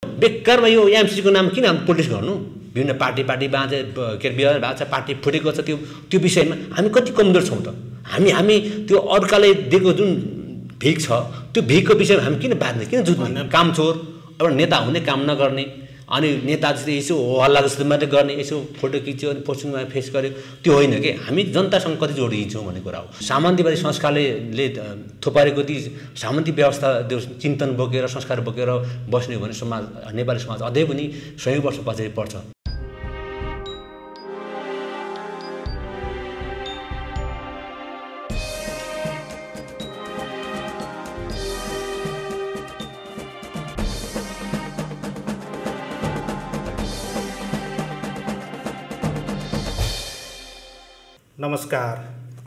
बेकारमा यो एमसीको नाम किन पोलिटिक्स गर्नु? विभिन्न पार्टी बाँचे के विवाद भएको छ, पार्टी फुटेको छ, त्यो विषयमा हामी कति कमजोर छौँ त? हामी त्यो अर्काले दिएको जुन भिख छ त्यो भिखको विषयमा हामी किन बाँध्ने, किन जुझ्ने? कामचोर एउटा नेता हुने, काम नगर्ने, अनि नेता जस्तै यसो हो हल्ला जस्तो मात्रै गर्ने, यसो फोटो खिच्यो अनि पोस्टिङमा फेस गर्यो, त्यो होइन कि हामी जनतासँग कति जोडिन्छौँ भन्ने कुरा हो। सामन्तीवादी संस्कारले थोपारेको ती सामन्ती व्यवस्था चिन्तन बोकेर संस्कार बोकेर बस्ने हो भने समाज, नेपाली समाज अझै पनि 100 वर्ष पछाडि पर्छ। नमस्कार,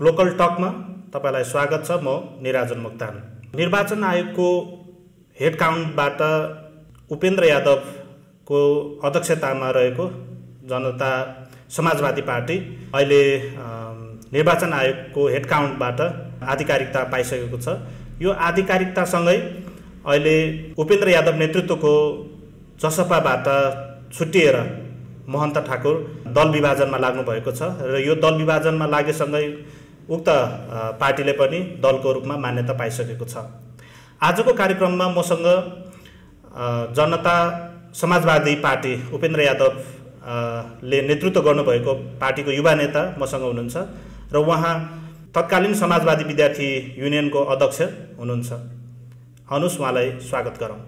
लोकल टकमा तपाईलाई स्वागत छ। म निराजन मोक्तान। निर्वाचन आयोगको हेड काउन्टबाट उपेन्द्र यादवको अध्यक्षतामा रहेको जनता समाजवादी पार्टी अहिले निर्वाचन आयोगको हेड काउन्टबाट आधिकारिकता पाइसकेको छ। यो आधिकारिकतासँगै अहिले उपेन्द्र यादव नेतृत्वको जसपाबाट छुट्टिएर महन्त ठाकुर दल विभाजनमा लाग्नु भएको छ र यो दल विभाजनमा लागेसँगै उक्त पार्टीले पनि दलको रूपमा मान्यता पाइसकेको छ। आजको कार्यक्रममा मसँग जनता समाजवादी पार्टी उपेन्द्र यादवले नेतृत्व गर्नुभएको पार्टीको युवा नेता मसँग हुनुहुन्छ र उहाँ तत्कालीन समाजवादी विद्यार्थी युनियनको अध्यक्ष हुनुहुन्छ। आउनुहोस् उहाँलाई स्वागत गरौँ।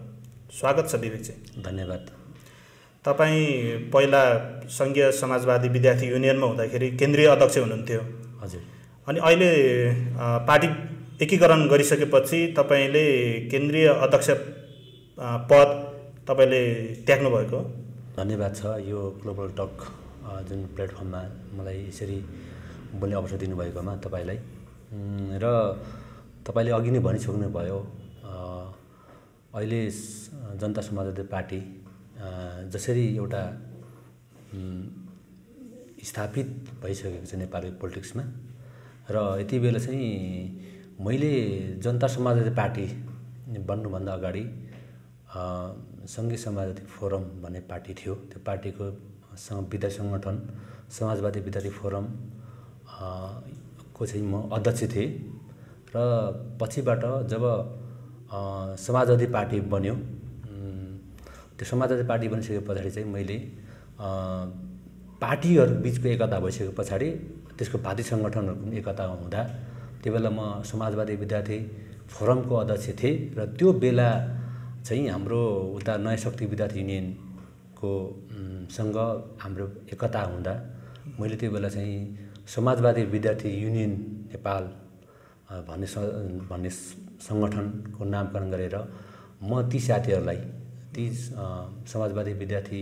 स्वागत छ विवेकजी। धन्यवाद। तपाईँ पहिला सङ्घीय समाजवादी विद्यार्थी युनियनमा हुँदाखेरि केन्द्रीय अध्यक्ष हुनुहुन्थ्यो। हजुर। अनि अहिले पार्टी एकीकरण गरिसकेपछि तपाईँले केन्द्रीय अध्यक्ष पद तपाईँले त्याग्नु भएको। धन्यवाद छ यो ग्लोबल टक जुन प्लेटफर्ममा मलाई यसरी बोल्ने अवसर दिनुभएकोमा तपाईँलाई। र तपाईँले अघि नै भनिसक्नु भयो, अहिले जनता समाजवादी पार्टी जसरी एउटा स्थापित भइसकेको छ नेपाली पोलिटिक्समा, र यति बेला चाहिँ मैले जनता समाजवादी पार्टी बन्नुभन्दा अगाडि सङ्घीय समाजवादी फोरम भन्ने पार्टी थियो। त्यो पार्टीको विद्यार्थी सङ्गठन समाजवादी विद्यार्थी फोरम को चाहिँ म अध्यक्ष थिएँ। र पछिबाट जब समाजवादी पार्टी बन्यो, त्यो समाजवादी पार्टी बनिसके पछाडि चाहिँ मैले पार्टीहरू बिचको एकता भइसके पछाडि त्यसको भातृ सङ्गठनहरूको पनि एकता हुँदा त्यो बेला म समाजवादी विद्यार्थी फोरमको अध्यक्ष थिएँ। र त्यो बेला चाहिँ हाम्रो उता नयाँ शक्ति विद्यार्थी युनियनको सँग हाम्रो एकता हुँदा मैले त्यो बेला चाहिँ समाजवादी विद्यार्थी युनियन नेपाल भन्ने सङ्गठनको नामकरण गरेर म ती साथीहरूलाई ती समाजवादी विद्यार्थी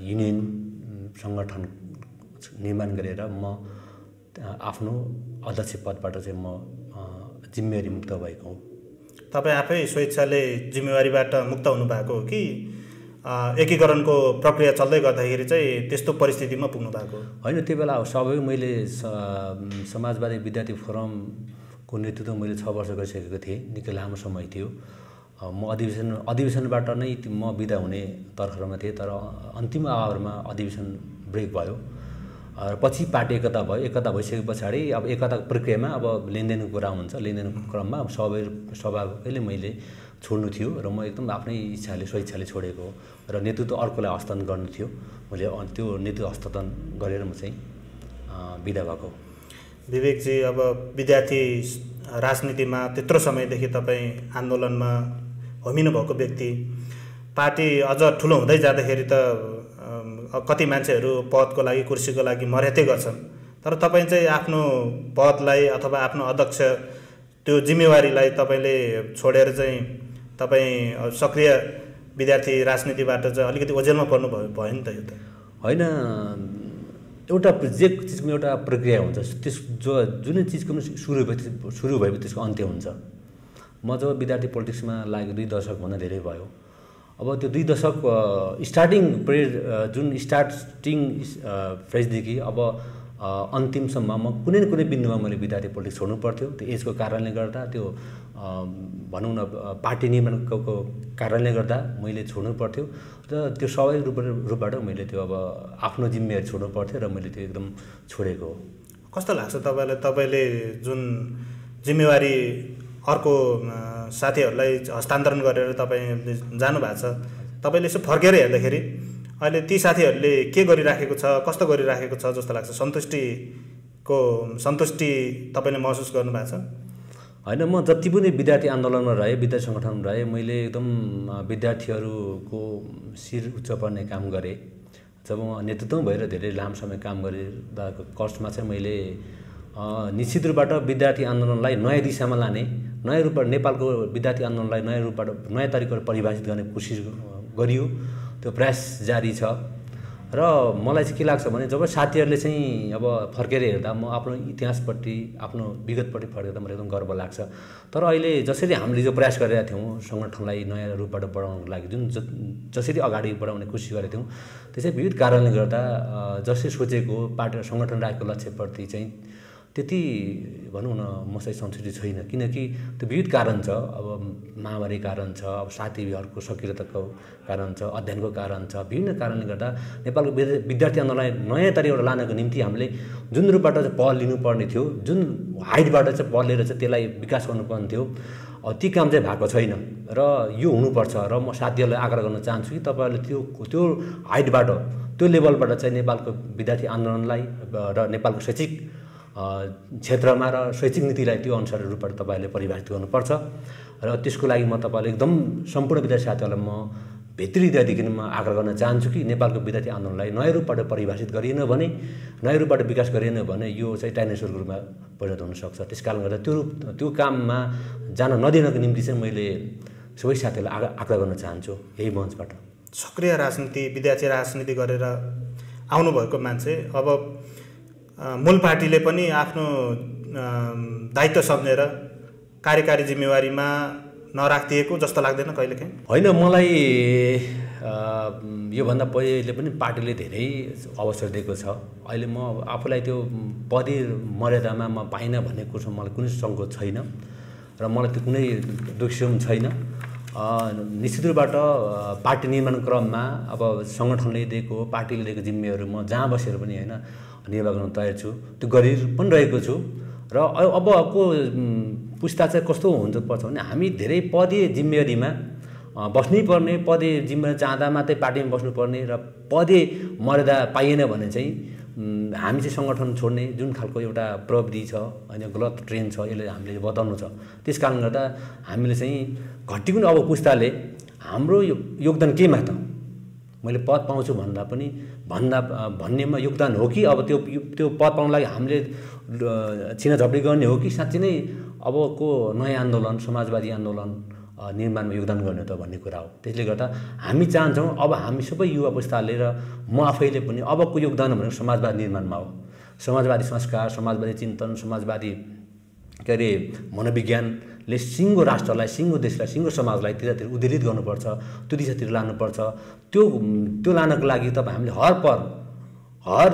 युनियन सङ्गठन निर्माण गरेर म आफ्नो अध्यक्ष पदबाट चाहिँ म जिम्मेवारी मुक्त भएको हुँ। तपाईँ आफै स्वेच्छाले जिम्मेवारीबाट मुक्त हुनुभएको हो कि एकीकरणको प्रक्रिया चल्दै गर्दाखेरि चाहिँ त्यस्तो परिस्थितिमा पुग्नु भएको? होइन, त्यो बेला सबै मैले समाजवादी विद्यार्थी फोरमको नेतृत्व मैले 6 वर्ष गरिसकेको थिएँ। निकै लामो समय थियो। म अधिवेशनबाट नै म बिदा हुने तर्खरमा थिएँ, तर अन्तिम आवरमा अधिवेशन ब्रेक भयो। पछि पार्टी एकता भयो। एकता भइसके पछाडि अब एकता प्रक्रियामा अब लेनदेनको कुरा हुन्छ। लेनदेनको क्रममा अब स्वाभाविकैले मैले छोड्नु थियो र म एकदम आफ्नै इच्छाले स्वेच्छाले छोडेको हो। र नेतृत्व अर्कोलाई हस्तान्तरण गर्नु थियो। मैले त्यो नेतृत्व हस्तान्तरण गरेर म चाहिँ बिदा भएको। विवेकजी, अब विद्यार्थी राजनीतिमा त्यत्रो समयदेखि तपाईँ आन्दोलनमा होमिनु भएको व्यक्ति, पार्टी अझ ठुलो हुँदै जाँदाखेरि त कति मान्छेहरू पदको लागि कुर्सीको लागि मर्यादै गर्छन्, तर तपाईँ चाहिँ आफ्नो पदलाई अथवा आफ्नो अध्यक्ष त्यो जिम्मेवारीलाई तपाईँले छोडेर चाहिँ तपाईँ सक्रिय विद्यार्थी राजनीतिबाट चाहिँ अलिकति ओझेलमा पर्नु भयो नि त? यो त होइन, एउटा जे चिजको एउटा प्रक्रिया हुन्छ। त्यस जुनै चिजको सुरु भएपछि त्यसको अन्त्य हुन्छ। म जब विद्यार्थी पोलिटिक्समा लागेको 2 दशकभन्दा धेरै भयो। अब त्यो 2 दशक स्टार्टिङ पिरियड जुन स्टार्टिङ फेजदेखि अब अन्तिमसम्म म कुनै न कुनै बिन्दुमा मैले विद्यार्थी पोलिटिक्स छोड्नु पर्थ्यो। त्यो एजको कारणले गर्दा, त्यो भनौँ न पार्टी निर्माणको कारणले गर्दा मैले छोड्नु पर्थ्यो र त्यो स्वाभाविक रूपबाट मैले त्यो अब आफ्नो जिम्मेवारी छोड्नु पर्थ्यो र मैले त्यो एकदम छोडेको हो। कस्तो लाग्छ तपाईँलाई, तपाईँले जुन जिम्मेवारी अर्को साथीहरूलाई हस्तान्तरण गरेर तपाईँ जानुभएको छ, तपाईँले यसो फर्केर हेर्दाखेरि अहिले ती साथीहरूले के गरिराखेको छ, कस्तो गरिराखेको छ जस्तो लाग्छ? सन्तुष्टि तपाईँले महसुस गर्नुभएको छ? होइन, म जति पनि विद्यार्थी आन्दोलनमा रहेँ, विद्यार्थी सङ्गठनमा रहेँ, मैले एकदम विद्यार्थीहरूको शिर उच्च पर्ने काम गरेँ। जब म नेतृत्व भएर धेरै लामो समय काम गरिरहेको कष्टमा चाहिँ मैले निश्चित रूपबाट विद्यार्थी आन्दोलनलाई नयाँ दिशामा लाने, नयाँ रूपबाट नेपालको विद्यार्थी आन्दोलनलाई नयाँ रूपबाट नयाँ तरिकाले परिभाषित गर्ने कोसिस गरियो। त्यो प्रयास जारी छ र मलाई चाहिँ के लाग्छ भने जब साथीहरूले चाहिँ अब फर्केर हेर्दा म आफ्नो इतिहासपट्टि, आफ्नो विगतपट्टि फर्केर मलाई एकदम गर्व लाग्छ। तर अहिले जसरी हामीले जो प्रयास गरेका थियौँ सङ्गठनलाई नयाँ रूपबाट बढाउनको लागि, जुन जसरी अगाडि बढाउने कोसिस गरेका थियौँ, त्यसै विविध कारणले गर्दा जसरी सोचेको पार्टी सङ्गठन राखेको लक्ष्यप्रति चाहिँ त्यति भनौँ न म चाहिँ सन्तुष्टि छैन। किनकि त्यो विविध कारण छ। अब महामारी कारण छ, अब साथीहरूको सक्रियताको कारण छ, अध्ययनको कारण छ, विभिन्न कारणले गर्दा नेपालको विद्यार्थी आन्दोलनलाई नयाँ तरिकाबाट लानको निम्ति हामीले जुन रूपबाट चाहिँ पहल लिनुपर्ने थियो, जुन हाइटबाट चाहिँ पहल लिएर चाहिँ त्यसलाई विकास गर्नुपर्ने थियो, ती काम चाहिँ भएको छैन र यो हुनुपर्छ। र म साथीहरूलाई आग्रह गर्न चाहन्छु कि तपाईँहरूले त्यो हाइटबाट, त्यो लेभलबाट चाहिँ नेपालको विद्यार्थी आन्दोलनलाई र नेपालको शैक्षिक क्षेत्रमा र शैक्षिक नीतिलाई त्यो अनुसार रूपबाट तपाईँहरूले परिभाषित गर्नुपर्छ। र त्यसको लागि म तपाईँहरूले एकदम सम्पूर्ण विद्यार्थी साथीहरूलाई म भित्री हृदयदेखि म आग्रह गर्न चाहन्छु कि नेपालको विद्यार्थी आन्दोलनलाई नयाँ रूपबाट परिभाषित गरिएन भने, नयाँ रूपबाट विकास गरिएन भने यो चाहिँ डाइनोसरको रूपमा परिणत हुनसक्छ। त्यस कारणले गर्दा त्यो काममा जान नदिनको निम्ति चाहिँ मैले सबै साथीहरूलाई आग्रह गर्न चाहन्छु यही मञ्चबाट। सक्रिय राजनीति, विद्यार्थी राजनीति गरेर आउनुभएको मान्छे अब मूल पार्टीले पनि आफ्नो दायित्व सम्झेर कार्यकारी जिम्मेवारीमा नराखिदिएको जस्तो लाग्दैन कहिलेकाहीँ? होइन, मलाई योभन्दा पहिले पनि पार्टीले धेरै अवसर दिएको छ। अहिले म आफूलाई त्यो पदे मर्यादामा म पाइनँ भन्ने कुरोमा मलाई कुनै सङ्कोच छैन र मलाई त्यो कुनै दुःख छैन। निश्चित रूपबाट पार्टी निर्माण क्रममा अब सङ्गठनले दिएको, पार्टीले दिएको जिम्मेवारी म जहाँ बसेर पनि होइन निर्वाह गर्न तयार छु, त्यो गरि पनि रहेको छु। र अबको पुस्ता चाहिँ कस्तो हुन्छ पर्छ भने हामी धेरै पदीय जिम्मेवारीमा बस्नै पर्ने, पदीय जिम्मेवारी चाहँदा मात्रै पार्टीमा बस्नुपर्ने र पदीय मर्यादा पाइएन भने चाहिँ हामी चाहिँ सङ्गठन छोड्ने जुन खालको एउटा प्रविधि छ, होइन गलत ट्रेन्ड छ, यसले हामीले बदल्नु छ। त्यस कारणले गर्दा हामीले चाहिँ घटिकुन अब पुस्ताले हाम्रो योगदान केमा त, मैले पद पाउँछु भन्नेमा योगदान हो कि अब त्यो पद पाउनको लागि हामीले छिनाझपडी गर्ने हो कि साँच्चै नै अबको नयाँ आन्दोलन, समाजवादी आन्दोलन निर्माणमा योगदान गर्ने त भन्ने कुरा हो। त्यसले गर्दा हामी चाहन्छौँ अब हामी सबै युवा पुस्ताले र म आफैले पनि अबको योगदान भनेको समाजवादी निर्माणमा हो। समाजवादी संस्कार, समाजवादी चिन्तन, समाजवादी मनोविज्ञानले सिङ्गो राष्ट्रलाई, सिङ्गो देशलाई, सिङ्गो समाजलाई त्यतातिर उद्वेलित गर्नुपर्छ, त्यो दिशातिर लानुपर्छ। त्यो लानको लागि तपाईँ हामीले हर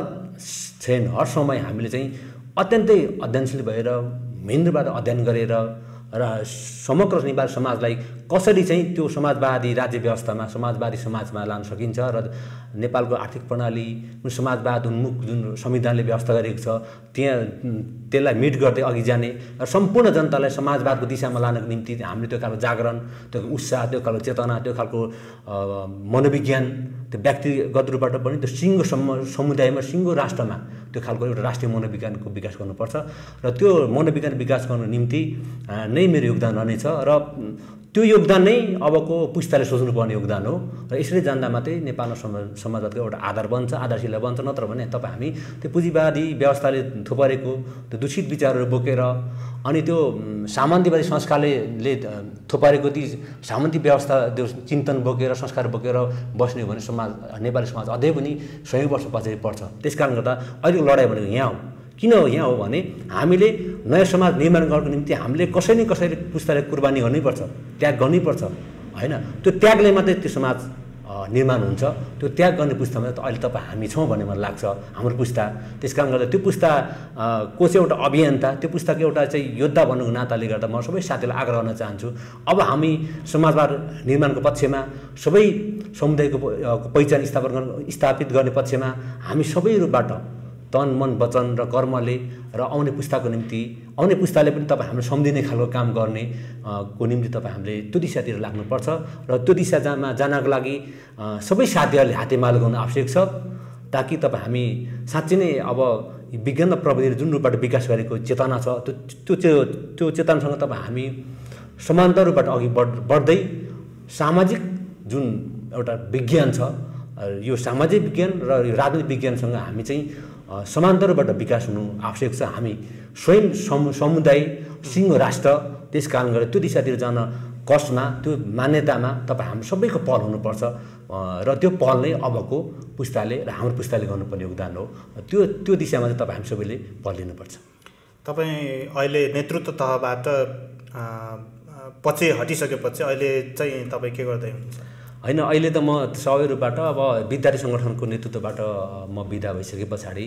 समय हामीले चाहिँ अत्यन्तै अध्ययनशील भएर मेन्द्रबाट अध्ययन गरेर र समग्र नेपाली समाजलाई कसरी चाहिँ त्यो समाजवादी राज्य व्यवस्थामा, समाजवादी समाजमा लान सकिन्छ र नेपालको आर्थिक प्रणाली समाजवाद उन्मुख जुन संविधानले व्यवस्था गरेको छ त्यसलाई मिट गर्दै अघि जाने र सम्पूर्ण जनतालाई समाजवादको दिशामा लानको निम्ति हामीले त्यो खालको जागरण, त्यो उत्साह, त्यो खालको चेतना, त्यो खालको मनोविज्ञान, त्यो व्यक्तिगत रूपबाट पनि त्यो सिङ्गो समुदायमा, सिङ्गो राष्ट्रमा त्यो खालको एउटा राष्ट्रिय मनोविज्ञानको विकास गर्नुपर्छ र त्यो मनोविज्ञान विकास गर्नको निम्ति नै मेरो योगदान रहनेछ र त्यो योगदान नै अबको पुस्ताले सोच्नुपर्ने योगदान हो र यसरी जान्दा मात्रै नेपालमा समाजवादको एउटा आधार बन्छ, आधारशिला बन्छ। नत्र भने तपाईँ हामी त्यो पुँजीवादी व्यवस्थाले थोपरेको त्यो दूषित विचारहरू बोकेर अनि त्यो सामन्तीवादी संस्कारले थोपरेको ती सामन्ती व्यवस्था त्यो चिन्तन बोकेर, संस्कार बोकेर बस्ने हो भने नेपाली समाज अझै पनि 100 वर्ष पछि पर्छ। त्यस कारणले गर्दा अहिलेको लडाइँ भनेको यहाँ हो। किन यहाँ हो भने हामीले नयाँ समाज निर्माण गर्नको निम्ति हामीले कसै न कसैले पुस्ताले कुर्बानी गर्नैपर्छ, त्याग गर्नैपर्छ, होइन? त्यो त्यागले मात्रै त्यो समाज निर्माण हुन्छ त्यो त्याग गर्ने पुस्तामा अहिले तपाईँ हामी छौँ भन्ने मलाई लाग्छ हाम्रो पुस्ता। त्यस कारण गर्दा त्यो पुस्ताको चाहिँ एउटा अभियन्ता त्यो पुस्ताको एउटा चाहिँ योद्धा भन्नुको नाताले गर्दा म सबै साथीलाई आग्रह गर्न चाहन्छु अब हामी समाजवाद निर्माणको पक्षमा सबै समुदायको पहिचान स्थापित गर्ने पक्षमा हामी सबै रूपबाट तन मन वचन र कर्मले र आउने पुस्ताको निम्ति आउने पुस्ताले पनि तपाईँ हाम्रो सम्झिने खालको काम गर्ने को निम्ति तपाईँ हामीले त्यो दिशातिर लाग्नुपर्छ र त्यो दिशामा जानको लागि सबै साथीहरूले हातेमालो गर्नु आवश्यक छ ताकि तपाईँ हामी साँच्चै नै अब विज्ञान र प्रविधिले जुन रूपबाट विकास गरेको चेतना छ त्यो चेतनासँग तपाईँ हामी समान्तर रूपबाट अघि बढ्दै सामाजिक जुन एउटा विज्ञान छ यो सामाजिक विज्ञान र यो राजनीतिक विज्ञानसँग हामी चाहिँ समान्तरबाट विकास हुनु आवश्यक छ। हामी स्वयं समुदाय सिङ्गो राष्ट्र त्यस कारण गरेर त्यो दिशातिर जान कसमा त्यो मान्यतामा तपाईँ हाम्रो सबैको पहल हुनुपर्छ र त्यो पहल नै अबको पुस्ताले र हाम्रो पुस्ताले गर्नुपर्ने योगदान हो। त्यो दिशामा चाहिँ तपाईँ हामी सबैले पहल लिनुपर्छ। तपाईँ अहिले नेतृत्व तहबाट पछि हटिसकेपछि अहिले चाहिँ तपाईँ के गर्दै हुनुहुन्छ? होइन अहिले त म सबै रूपबाट अब विद्यार्थी सङ्गठनको नेतृत्वबाट म बिदा भइसके पछाडि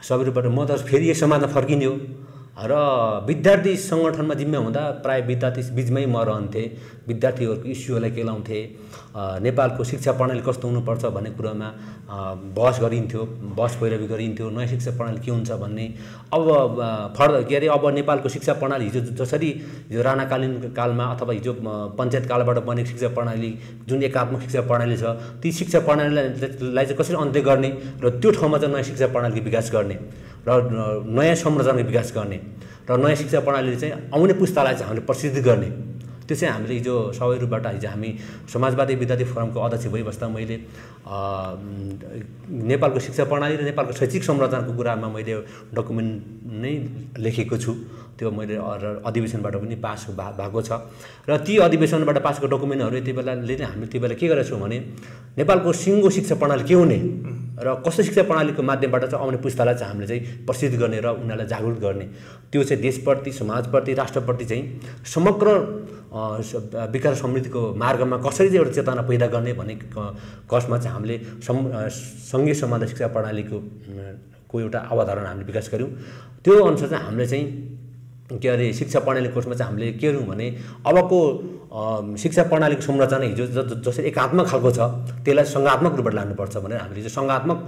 सबै रूपबाट म त फेरि एक समाजमा फर्किने हो र विद्यार्थी सङ्गठनमा जिम्मा हुँदा प्राय विद्यार्थी बिचमै म रहन्थेँ विद्यार्थीहरूको इस्युहरूलाई केलाउँथेँ नेपालको शिक्षा प्रणाली कस्तो हुनुपर्छ भन्ने कुरामा बहस गरिन्थ्यो बहस पैरवी गरिन्थ्यो नयाँ शिक्षा प्रणाली के हुन्छ भन्ने अब अब नेपालको शिक्षा प्रणाली हिजो जसरी हिजो राणाकालीन कालमा अथवा हिजो पञ्चायत कालबाट बनेको शिक्षा प्रणाली जुन एकात्मक शिक्षा प्रणाली छ ती शिक्षा प्रणालीलाई चाहिँ कसरी अन्त्य गर्ने र त्यो ठाउँमा चाहिँ नयाँ शिक्षा प्रणालीको विकास गर्ने र नयाँ संरचनाको विकास गर्ने र नयाँ शिक्षा प्रणालीले चाहिँ आउने पुस्तालाई चाहिँ हामीले प्रसिद्ध गर्ने त्यो चाहिँ हामीले हिजो सबै रूपबाट हिजो हामी समाजवादी विद्यार्थी फोरमको अध्यक्ष भइबस्दा मैले नेपालको शिक्षा प्रणाली र नेपालको शैक्षिक संरचनाको कुरामा मैले डकुमेन्ट नै लेखेको छु। त्यो मैले अधिवेशनबाट पनि पास भएको छ र ती अधिवेशनबाट पासको डकुमेन्टहरू यति बेलाले नै हामीले त्यति बेला के गरेका छौँ भने नेपालको सिङ्गो शिक्षा प्रणाली के हुने र कस्तो शिक्षा प्रणालीको माध्यमबाट चाहिँ आउने पुस्तालाई चाहिँ हामीले चाहिँ प्रसिद्ध गर्ने र उनीहरूलाई जागरुक गर्ने त्यो चाहिँ देशप्रति समाजप्रति राष्ट्रप्रति चाहिँ समग्र विकास समृद्धिको मार्गमा कसरी चाहिँ एउटा चेतना पैदा गर्ने भन्ने कसमा चाहिँ हामीले सङ्घीय समाज शिक्षा प्रणालीको एउटा अवधारणा हामीले विकास गऱ्यौँ। त्यो अनुसार चाहिँ हामीले चाहिँ के अरे शिक्षा प्रणाली कोर्समा चाहिँ हामीले के गर्यौँ भने अबको शिक्षा प्रणालीको संरचना हिजो जसरी एकात्मक खालको छ त्यसलाई सङ्घात्मक रूपबाट लानुपर्छ भनेर हामीले चाहिँ सङ्घात्मक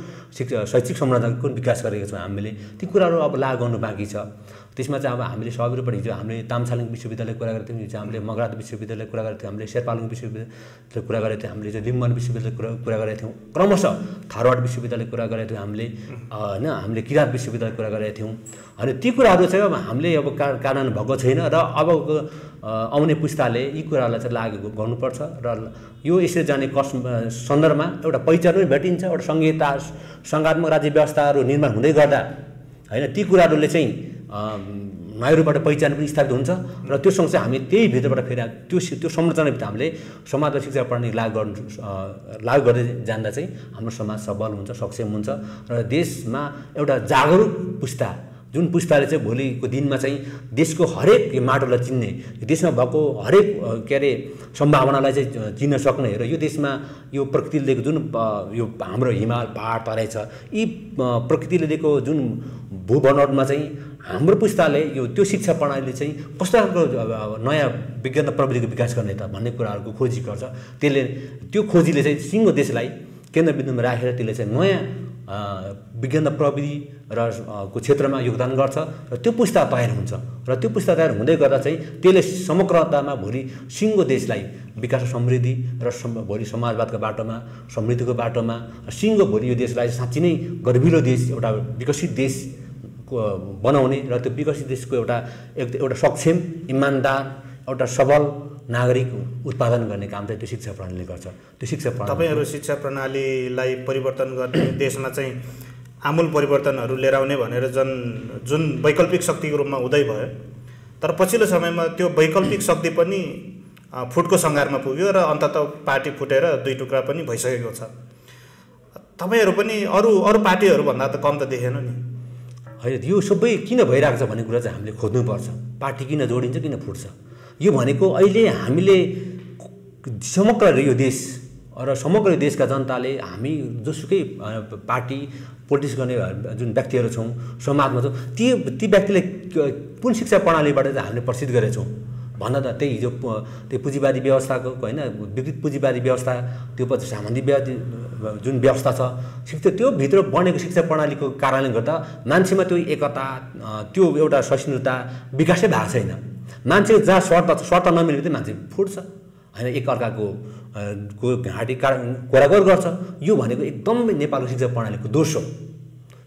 शैक्षिक संरचनाको विकास गरेका छौँ। हामीले ती कुराहरू अब लागू गर्नु बाँकी छ। त्यसमा चाहिँ अब हामीले सबै रूपबाट हिजो हामीले तामसालिङ विश्वविद्यालय कुरा गरेको थियौँ हिजो हामीले मगरात विश्वविद्यालय कुरा गरेको थियौँ हामीले शेर्पालुङ विश्वविद्यालय कुरा गरेको थियौँ हामीले चाहिँ लिम्बन विश्वविद्यालय कुरा गरेका थियौँ क्रमशः धारवाड विश्वविद्यालय कुरा गरेका थियौँ हामीले होइन हामीले किराँत विश्वविद्यालय कुरा गरेका थियौँ। अनि ती कुराहरू चाहिँ अब हामीले अब कार्यान्वयन भएको छैन र अब आउने पुस्ताले यी कुराहरूलाई चाहिँ लागू गर्नुपर्छ र यो यसरी जाने सन्दर्भमा एउटा पहिचान पनि भेटिन्छ एउटा सङ्घीयता सङ्घात्मक राज्य व्यवस्थाहरू निर्माण हुँदै गर्दा होइन ती कुराहरूले चाहिँ नयाँ रूपबाट पहिचान पनि स्थापित हुन्छ र त्यो सँगसँगै हामी त्यही भित्रबाट फेरि त्यो संरचनाभित्र हामीले समाजवाद शिक्षा प्रणाली लागू गर्दै जाँदा चाहिँ हाम्रो समाज सबल हुन्छ सक्षम हुन्छ र देशमा एउटा जागरुक पुस्ता जुन पुस्ताले चाहिँ भोलिको दिनमा चाहिँ देशको हरेक माटोलाई चिन्ने देशमा भएको हरेक के अरे सम्भावनालाई चाहिँ चिन्न सक्ने र यो देशमा यो प्रकृतिले दिएको जुन यो हाम्रो हिमाल पहाड तराई छ यी प्रकृतिले दिएको जुन भूबनोटमा चाहिँ हाम्रो पुस्ताले यो त्यो शिक्षा प्रणालीले चाहिँ कस्तो खालको नयाँ विज्ञान र प्रविधिको विकास गर्ने त भन्ने कुराहरूको खोजी गर्छ। त्यसले त्यो खोजीले चाहिँ सिङ्गो देशलाई केन्द्रबिन्दुमा राखेर त्यसले चाहिँ नयाँ विज्ञान र प्रविधि र को क्षेत्रमा योगदान गर्छ र त्यो पुस्ता तयार हुन्छ र त्यो पुस्ता तयार हुँदै गर्दा चाहिँ त्यसले समग्रतामा भोलि सिङ्गो देशलाई विकास र समृद्धि र भोलि समाजवादको बाटोमा समृद्धिको बाटोमा सिङ्गो भोलि यो देशलाई साँच्चै नै गर्विलो देश एउटा विकसित देश बनाउने र त्यो विकसित देशको एउटा सक्षम इमान्दार एउटा सबल नागरिक उत्पादन गर्ने काम चाहिँ त्यो शिक्षा प्रणालीले गर्छ। त्यो शिक्षा प्रणाली तपाईँहरू शिक्षा प्रणालीलाई परिवर्तन गर्ने देशमा चाहिँ आमूल परिवर्तनहरू लिएर आउने भनेर जुन वैकल्पिक शक्तिको रूपमा उदय भयो तर पछिल्लो समयमा त्यो वैकल्पिक शक्ति पनि फुटको सङ्घारमा पुग्यो र अन्ततः पार्टी फुटेर दुई टुक्रा पनि भइसकेको छ। तपाईँहरू पनि अरू पार्टीहरूभन्दा त कम त देखेन नि? होइन यो सबै किन भइरहेको छ भन्ने कुरा चाहिँ हामीले खोज्नुपर्छ। पार्टी किन जोडिन्छ किन फुट्छ यो भनेको अहिले हामीले समग्र यो देश र समग्र देशका जनताले हामी जोसुकै पार्टी पोलिटिक्स गर्ने जुन व्यक्तिहरू छौँ समाजमा छौँ ती व्यक्तिले कुन शिक्षा प्रणालीबाट चाहिँ हामीले प्रसिद्ध गरेछौँ भन्दा त त्यही हिजो त्यो पुँजीवादी व्यवस्थाको होइन विकृत पुँजीवादी व्यवस्था त्यो पछि सामान्य जुन व्यवस्था छ शिक्षा त्यो भित्र बनेको शिक्षा प्रणालीको कारणले गर्दा मान्छेमा त्यो एकता त्यो एउटा सहिष्णुता विकासै भएको छैन। मान्छे जहाँ शर्त नमिलेको चाहिँ मान्छे फुट्छ होइन एकअर्काको घाँटी कोराकोर गर्छ। यो भनेको एकदम नेपालको शिक्षा प्रणालीको दोष हो।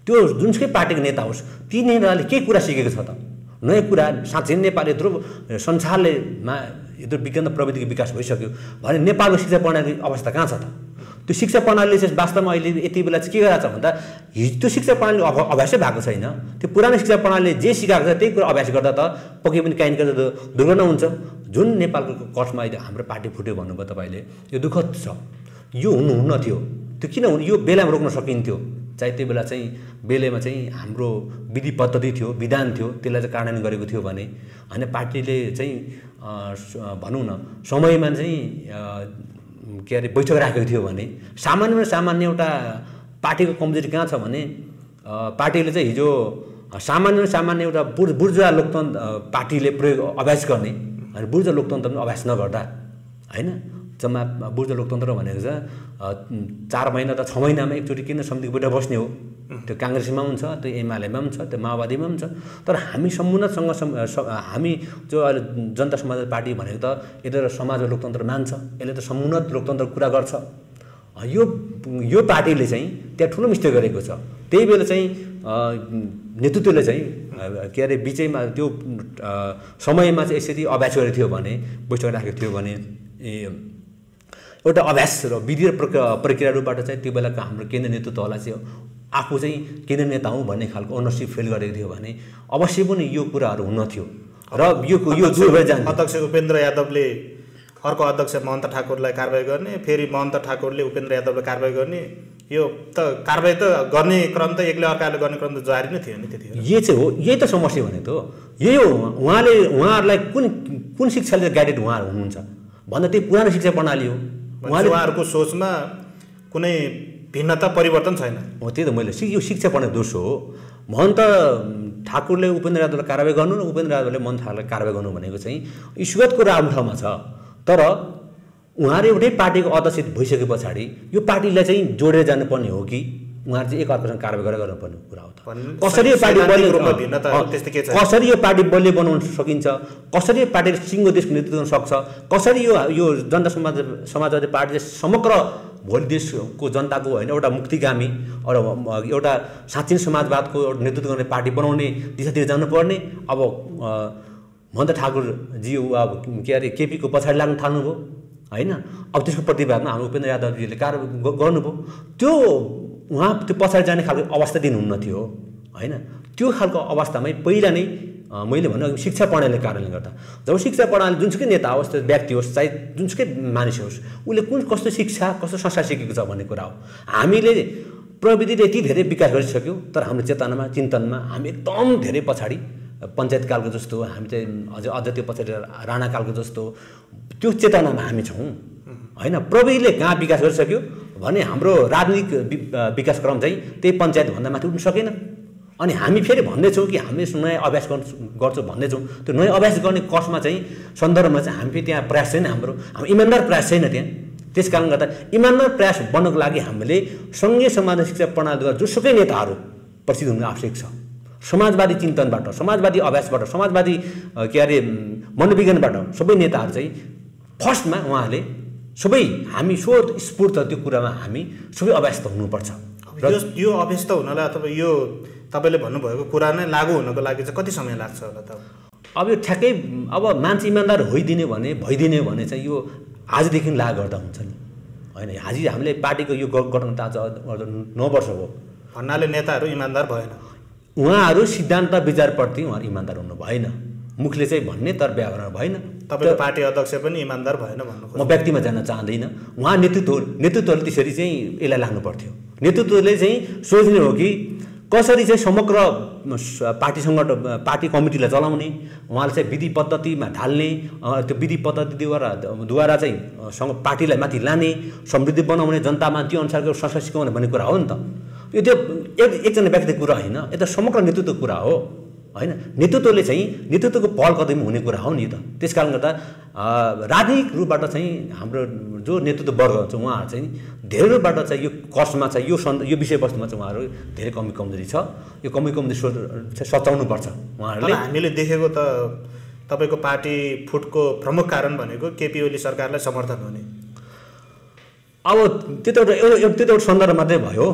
त्यो जुनसुकै पार्टीको नेता होस् ती नेताले के कुरा सिकेको छ त नयाँ कुरा साँच्चै नेपाल यत्रो संसारले यत्रो विज्ञान र प्रविधिको विकास भइसक्यो भने नेपालको शिक्षा प्रणालीको अवस्था कहाँ छ त? त्यो शिक्षा प्रणालीले चाहिँ वास्तवमा अहिले यति बेला चाहिँ के गरिरहेको छ भन्दा त्यो शिक्षा प्रणाली अभ्यासै भएको छैन। त्यो पुरानो शिक्षा प्रणालीले जे सिकाएको छ त्यही कुरा अभ्यास गर्दा त पक्कै पनि काहीँ कहीँ दुर्घटना हुन्छ। जुन नेपालको कठमा अहिले हाम्रो पार्टी फुट्यो भन्नुभयो तपाईँले यो दुःखद छ। यो हुनुहुन्न थियो। त्यो किन यो बेलामा रोक्न सकिन्थ्यो चाहे त्यो बेला चाहिँ बेलामा चाहिँ हाम्रो विधि पद्धति थियो विधान थियो त्यसलाई चाहिँ कार्यान्वयन गरेको थियो भने होइन पार्टीले चाहिँ भनौँ न समयमा चाहिँ के अरे बैठक राखेको थियो भने सामान्य एउटा पार्टीको कमजोरी कहाँ छ भने पार्टीले चाहिँ हिजो सामान्य एउटा बुर्जुवा लोकतन्त्र पार्टीले प्रयोग अभ्यास गर्ने अनि बुर्जुवा लोकतन्त्र पनि अभ्यास नगर्दा होइन जम्मा बुर्जुवा लोकतन्त्र भनेको चाहिँ 4 महिना त 6 महिनामा एकचोटि किन समितिको बैठक बस्ने हो। त्यो काङ्ग्रेसमा पनि छ त्यो एमालेमा पनि छ त्यो माओवादीमा पनि छ। तर हामी समुन्नतसँग हामी जो अहिले जनता समाज पार्टी भनेको त यता समाज लोकतन्त्र मान्छ यसले त समुन्नत लोकतन्त्रको कुरा गर्छ। यो पार्टीले चाहिँ त्यहाँ ठुलो मिस्टेक गरेको छ। त्यही बेला चाहिँ नेतृत्वले चाहिँ के अरे बिचैमा त्यो समयमा चाहिँ यसरी अभ्यास गरेको थियो भने बैठक राखेको थियो भने एउटा अभ्यास र विधि र प्रक्रियाहरूबाट चाहिँ त्यो बेलाको हाम्रो केन्द्रीय नेतृत्वलाई चाहिँ आफू चाहिँ केन्द्रीय नेता हुँ भन्ने खालको ओनरसिप फिल गरेको थियो भने अवश्य पनि यो कुराहरू हुन थियो र यो दूर भएर जान्छ। अध्यक्ष उपेन्द्र यादवले अर्को अध्यक्ष महन्त ठाकुरलाई कारबाही गर्ने फेरि महन्त ठाकुरले उपेन्द्र यादवलाई कारबाही गर्ने यो त कारबाही त गर्ने क्रम त एकले अर्काले गर्ने क्रम त जारी नै थियो नि त्यतिखेर। यो चाहिँ हो यही त समस्या भने त यही हो। उहाँहरूलाई कुन शिक्षाले गाइडेड उहाँहरू हुनुहुन्छ भन्दा त्यही पुरानो शिक्षा प्रणाली हो। उहाँहरूको सोचमा कुनै भिन्नता परिवर्तन छैन हो। त्यही त मैले यो शिक्षा प्रणाली दोष हो। महन्त ठाकुरले उपेन्द्र यादवलाई कारबाही गर्नु र उपेन्द्र यादवले महन्त ठाकुरलाई कारबाही गर्नु भनेको चाहिँ ईश्वरको राम्रो ठाउँमा छ। तर उहाँहरू एउटै पार्टीको अध्यक्ष भइसके पछाडि यो पार्टीलाई चाहिँ जोडेर जानुपर्ने हो कि उहाँहरू चाहिँ एकअर्कासँग कारबाही गरेर गर्नुपर्ने कुरा हो त? कसरी यो पार्टी कसरी यो पार्टी बलियो बनाउन सकिन्छ कसरी यो पार्टीले सिङ्गो देशको नेतृत्व गर्न सक्छ कसरी यो जनता समाजवादी पार्टीले समग्र भोलि देशको जनताको होइन एउटा मुक्तिगामी एउटा साँच्चै समाजवादको एउटा नेतृत्व गर्ने पार्टी बनाउने दिशातिर जानुपर्ने। अब महन्त ठाकुरजी अब के अरे केपीको पछाडि लाग्न थाल्नुभयो होइन। अब त्यसको प्रतिवादमा हाम्रो उपेन्द्र यादवजीले कारबाही गर्नुभयो। त्यो उहाँ त्यो पछाडि जाने खालको अवस्था दिनुहुन्न थियो होइन। त्यो खालको अवस्थामै पहिला नै मैले भन्नु शिक्षा प्रणालीले कारणले गर्दा जब शिक्षा प्रणाली जुनसुकै नेता होस् त्यो व्यक्ति होस् चाहे जुनसुकै मानिस होस् उसले कस्तो शिक्षा कस्तो संस्कार सिकेको छ भन्ने कुरा हो। हामीले प्रविधिले यति धेरै विकास गरिसक्यौँ तर हाम्रो चेतनामा चिन्तनमा हामी एकदम धेरै पछाडि पञ्चायतकालको जस्तो हामी चाहिँ अझ त्यो पछाडि राणाकालको जस्तो त्यो चेतनामा हामी छौँ होइन। प्रविधिले कहाँ विकास गरिसक्यो भने हाम्रो राजनीतिक विकासक्रम चाहिँ त्यही पञ्चायतभन्दा माथि उठ्न सकेन। अनि हामी फेरि भन्दैछौँ कि हामीले नयाँ अभ्यास गर्छौँ भन्दैछौँ। त्यो नयाँ अभ्यास गर्ने कसमा चाहिँ सन्दर्भमा चाहिँ हामी फेरि त्यहाँ प्रयास छैन हाम्रो इमान्दार प्रयास छैन त्यहाँ। त्यस कारणले गर्दा इमान्दार प्रयास बन्नको लागि हामीले सङ्घीय समाज शिक्षा प्रणालीद्वारा जोसुकै नेताहरू प्रसिद्ध हुनु आवश्यक छ। समाजवादी चिन्तनबाट समाजवादी अभ्यासबाट समाजवादी के अरे मनोविज्ञानबाट सबै नेताहरू चाहिँ फर्स्टमा उहाँहरूले सबै हामी स्फूर्त त्यो कुरामा हामी सबै अभ्यस्त हुनुपर्छ। यो अभ्यस्त हुनलाई अथवा यो तपाईँले भन्नुभएको कुरा नै लागू हुनको लागि चाहिँ कति समय लाग्छ होला त? अब यो ठ्याक्कै अब मान्छे इमान्दार भइदिने भने चाहिँ यो आजदेखि लागू गर्दा हुन्छ नि होइन। आज हामीले पार्टीको यो गठन त आज 9 वर्ष हो भन्नाले नेताहरू इमान्दार भएन। उहाँहरू सिद्धान्त विचारप्रति उहाँहरू इमान्दार हुनु भएन। मुखले चाहिँ भन्ने तर व्याकरण भएन। तपाईँको पार्टी अध्यक्ष पनि इमान्दार भएन भन्नु म व्यक्तिमा जान चाहँदैन। उहाँ नेतृत्वले त्यसरी चाहिँ यसलाई लाग्नु पर्थ्यो। नेतृत्वले चाहिँ सोच्ने हो कि कसरी चाहिँ समग्र पार्टी सङ्गठन पार्टी कमिटीलाई चलाउने, उहाँले चाहिँ विधि पद्धतिमा ढाल्ने, त्यो विधि पद्धतिद्वारा चाहिँ पार्टीलाई माथि लाने, समृद्धि बनाउने, जनतामा त्यो अनुसारको संस्कार सिकाउने भन्ने कुरा हो नि त। यो त्यो एकजना व्यक्तिको कुरा होइन, यो त समग्र नेतृत्वको कुरा हो होइन। नेतृत्वको पहल कदमी हुने कुरा हो नि त। त्यस कारणले गर्दा राजनीतिक रूपबाट चाहिँ हाम्रो जो नेतृत्व वर्ग छ उहाँहरू चाहिँ धेरै रूपबाट चाहिँ यो कष्टमा चाहिँ यो विषयवस्तुमा चाहिँ उहाँहरू धेरै कमजोरी छ। यो कमजोरी चाहिँ सच्याउनुपर्छ उहाँहरूले। हामीले देखेको त तपाईँको पार्टी फुटको प्रमुख कारण भनेको केपी ओली सरकारलाई समर्थन हुने। अब त्यो त एउटा सन्दर्भ मात्रै भयो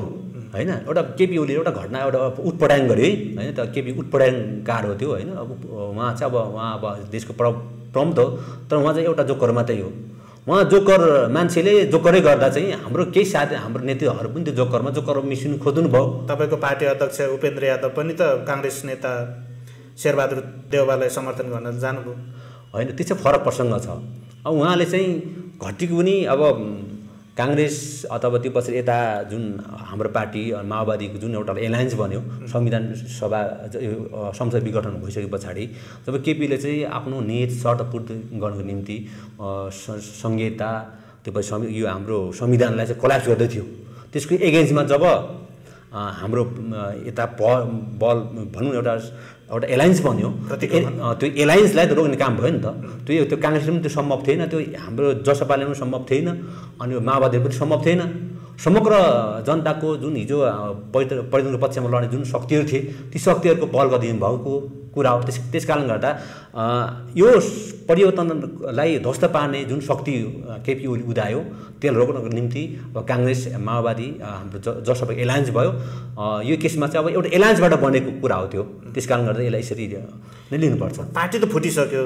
होइन। एउटा केपी ओलीले एउटा घटना एउटा उत्पटाङ गर्यो है होइन। त केपी उत्पटाङकार हो त्यो होइन। अब उहाँ चाहिँ अब देशको प्रमुख हो, तर उहाँ चाहिँ एउटा जोकर मात्रै हो। उहाँ जोकर मान्छेले जोकरै गर्दा चाहिँ हाम्रो केही साथी हाम्रो नेताहरू पनि त्यो जोकरमा मिसिनु खोज्नु भयो। तपाईँको पार्टी अध्यक्ष उपेन्द्र यादव पनि त काङ्ग्रेस नेता शेरबहादुर देउवालाई समर्थन गर्न जानुभयो होइन। त्यो चाहिँ फरक प्रसङ्ग छ। अब उहाँले चाहिँ घटेको पनि अब काङ्ग्रेस अथवा त्यो पछि यता जुन हाम्रो पार्टी माओवादीको जुन एउटा एलायन्स बन्यो संविधान सभा संसद विघटन भइसके पछाडि जब केपीले चाहिँ आफ्नो नियत शर्त पूर्ति गर्नको निम्ति संहिता त्यो पछि यो हाम्रो संविधानलाई चाहिँ कोल्याप्स गर्दै थियो, त्यसको एगेन्स्टमा जब हाम्रो यता बल भनौँ एउटा एलायन्स बन्यो, त्यो एलायन्सलाई त रोक्ने काम भयो नि त। त्यो काङ्ग्रेसले पनि त्यो सम्भव थिएन, त्यो हाम्रो जसपाले पनि सम्भव थिएन, अनि माओवादी पनि सम्भव थिएन। समग्र जनताको जुन हिजो परिवर्तनको पक्षमा लड्ने जुन शक्तिहरू थिए ती शक्तिहरूको पहल गरिदिनु भएको कुरा हो। त्यस कारणले गर्दा यो परिवर्तनलाई ध्वस्त पार्ने जुन शक्ति केपी ओली उदायो त्यसलाई रोक्नको निम्ति अब काङ्ग्रेस माओवादी हाम्रो जसपा एलायन्स भयो। यो केसमा चाहिँ अब एउटा एलायन्सबाट बनेको कुरा हो त्यो। त्यस कारणले गर्दा यसलाई यसरी नै लिनुपर्छ। पार्टी त फुटिसक्यो,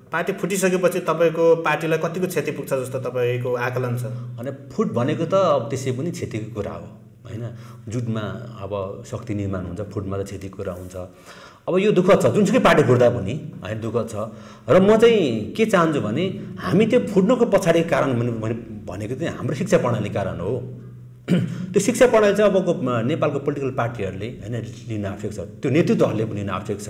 पार्टी फुटिसकेपछि तपाईँको पार्टीलाई कतिको क्षति पुग्छ जस्तो तपाईँको आकलन छ? अनि फुट भनेको त अब त्यसै पनि क्षतिको कुरा हो होइन। जुटमा अब शक्ति निर्माण हुन्छ, फुटमा त क्षतिको कुरा हुन्छ। अब यो दुःख छ जुनसुकै पार्टी फुट्दा पनि होइन, दुःख छ। र म चाहिँ के चाहन्छु भने हामी त्यो फुट्नुको पछाडि कारण भनेको चाहिँ हाम्रो शिक्षा प्रणाली कारण हो। त्यो शिक्षा प्रणाली चाहिँ अबको नेपालको पोलिटिकल पार्टीहरूले होइन लिन आवश्यक छ, त्यो नेतृत्वहरूले पनि लिन आवश्यक छ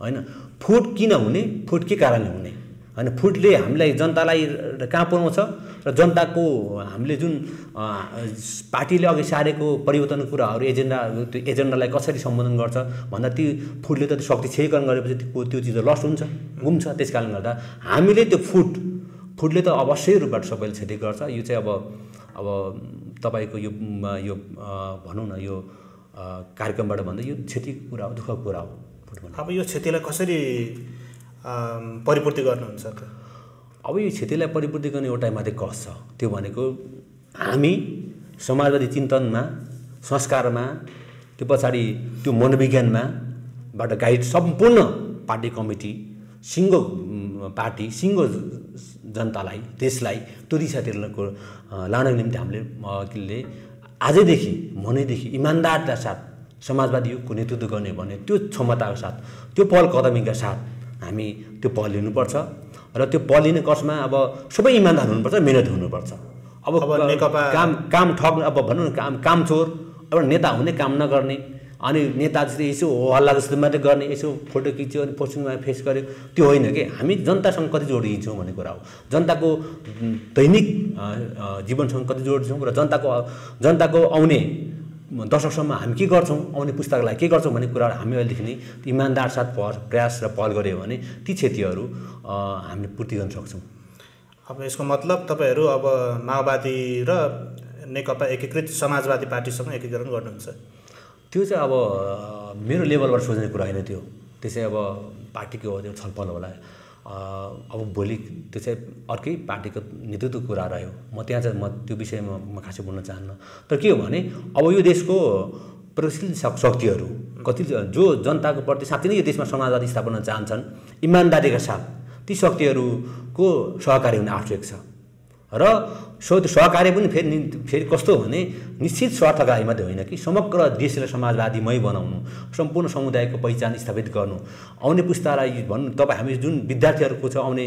होइन। फुट किन हुने, फुट के कारणले हुने होइन। फुटले हामीलाई जनतालाई कहाँ पुर्याउँछ र जनताको हामीले जुन पार्टीले अघि सारेको परिवर्तनको कुराहरू त्यो एजेन्डालाई कसरी सम्बोधन गर्छ भन्दा ती फुटले त शक्ति क्षयीकरण गरेपछि त्यो चिज लस्ट हुन्छ, गुम्छ। त्यस कारणले गर्दा हामीले त्यो फुटले त अवश्य रूपबाट सबैले क्षति गर्छ। यो चाहिँ अब तपाईँको यो भनौँ न यो कार्यक्रमबाट भन्दा यो क्षतिको कुरा हो, दुःखको कुरा हो। अब यो क्षतिलाई कसरी परिपूर्ति गर्नुहुन्छ त? अब यो क्षतिलाई परिपूर्ति गर्ने एउटा मात्रै कस छ, त्यो भनेको हामी समाजवादी चिन्तनमा, संस्कारमा, त्यो पछाडि त्यो मनोविज्ञानमाबाट गाइड सम्पूर्ण पार्टी कमिटी, सिङ्गो पार्टी, सिङ्गो जनतालाई, देशलाई त्यो दिशातिर लानको निम्ति हामीले आजैदेखि मनैदेखि इमान्दारका साथ समाजवादी युगको नेतृत्व गर्ने भन्ने त्यो क्षमताको साथ, त्यो पहल कदमीका साथ हामी त्यो पहल लिनुपर्छ। र त्यो पहल लिने कसमा अब सबै इमान्दार हुनुपर्छ, मेहनत हुनुपर्छ। अब काम ठग अब भनौँ न काम चोर एउटा नेता हुने, काम नगर्ने, अनि नेता जस्तै यसो हल्ला जस्तो मात्रै गर्ने, यसो फोटो खिच्यो अनि पोस्टिङमा फेस गर्यो, त्यो होइन कि हामी जनतासँग कति जोडिन्छौँ भन्ने कुरा हो। जनताको दैनिक जीवनसँग कति जोडिन्छौँ र जनताको आउने दशकसम्म हामी के गर्छौँ, आउने पुस्तालाई के गर्छौँ भन्ने कुरा हामी अहिलेदेखि नै इमान्दार साथ प्रयास र पहल गऱ्यो भने ती क्षतिहरू हामीले पूर्ति गर्न सक्छौँ। अब यसको मतलब तपाईँहरू अब माओवादी र नेकपा एकीकृत समाजवादी पार्टीसँग एकीकरण गर्नुहुन्छ? त्यो चाहिँ अब मेरो लेभलबाट सोच्ने कुरा होइन त्यो चाहिँ अब पार्टीको त्यो छलफल होला। अब भोलि त्यो चाहिँ अर्कै पार्टीको नेतृत्वको कुरा रह्यो। म त्यहाँ चाहिँ त्यो विषयमा म खासै बोल्न चाहन्न। तर के हो भने अब यो देशको प्रगतिशील शक्तिहरू कति जो जनताको प्रति साँच्चै नै यो देशमा समाजवादी स्थापना चाहन्छन् इमान्दारीका साथ, ती शक्तिहरूको सहकारी हुन आवश्यक छ। र सहकार्य पनि फेरि कस्तो हो भने निश्चित स्वार्थका लागि मात्रै होइन कि समग्र देशलाई समाजवादीमय बनाउनु, सम्पूर्ण समुदायको पहिचान स्थापित गर्नु, आउने पुस्तालाई भन्नु। तपाईँ हामी जुन विद्यार्थीहरूको छ आउने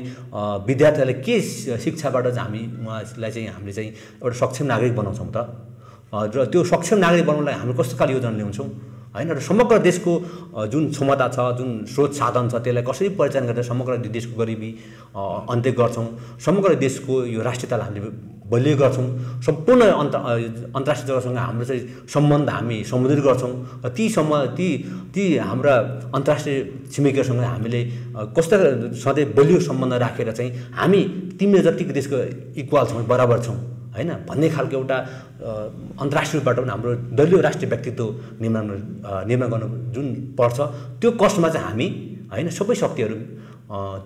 विद्यार्थीहरूलाई के शिक्षाबाट चाहिँ उहाँलाई चाहिँ हामीले चाहिँ एउटा सक्षम नागरिक बनाउँछौँ त। र त्यो सक्षम नागरिक बनाउनलाई हामी कस्तो खाले योजना ल्याउँछौँ हैन र समग्र देशको जुन क्षमता छ जुन स्रोत साधन छ त्यसलाई कसरी परिचालन गरेर समग्र देशको गरिबी अन्त्य गर्छौं समग्र देशको यो राष्ट्रियतालाई हामीले बलियो गर्छौं सम्पूर्ण अन्तर्राष्ट्रिय जगतसँग हाम्रो चाहिँ सम्बन्ध हामी समुद्रित गर्छौं ती हाम्रा अन्तर्राष्ट्रिय छिमेकीहरूसँग हामीले कस्तो सधैँ बलियो सम्बन्ध राखेर चाहिँ हामी तिम्रो जतिको देशको इक्वल छौं बराबर छौं हैन भन्ने खालको एउटा अन्तर्राष्ट्रिय रूपबाट पनि हाम्रो दलीय राष्ट्रिय व्यक्तित्व निर्माण गर्नु जुन पर्छ त्यो कष्टमा चाहिँ हामी हैन सबै शक्तिहरू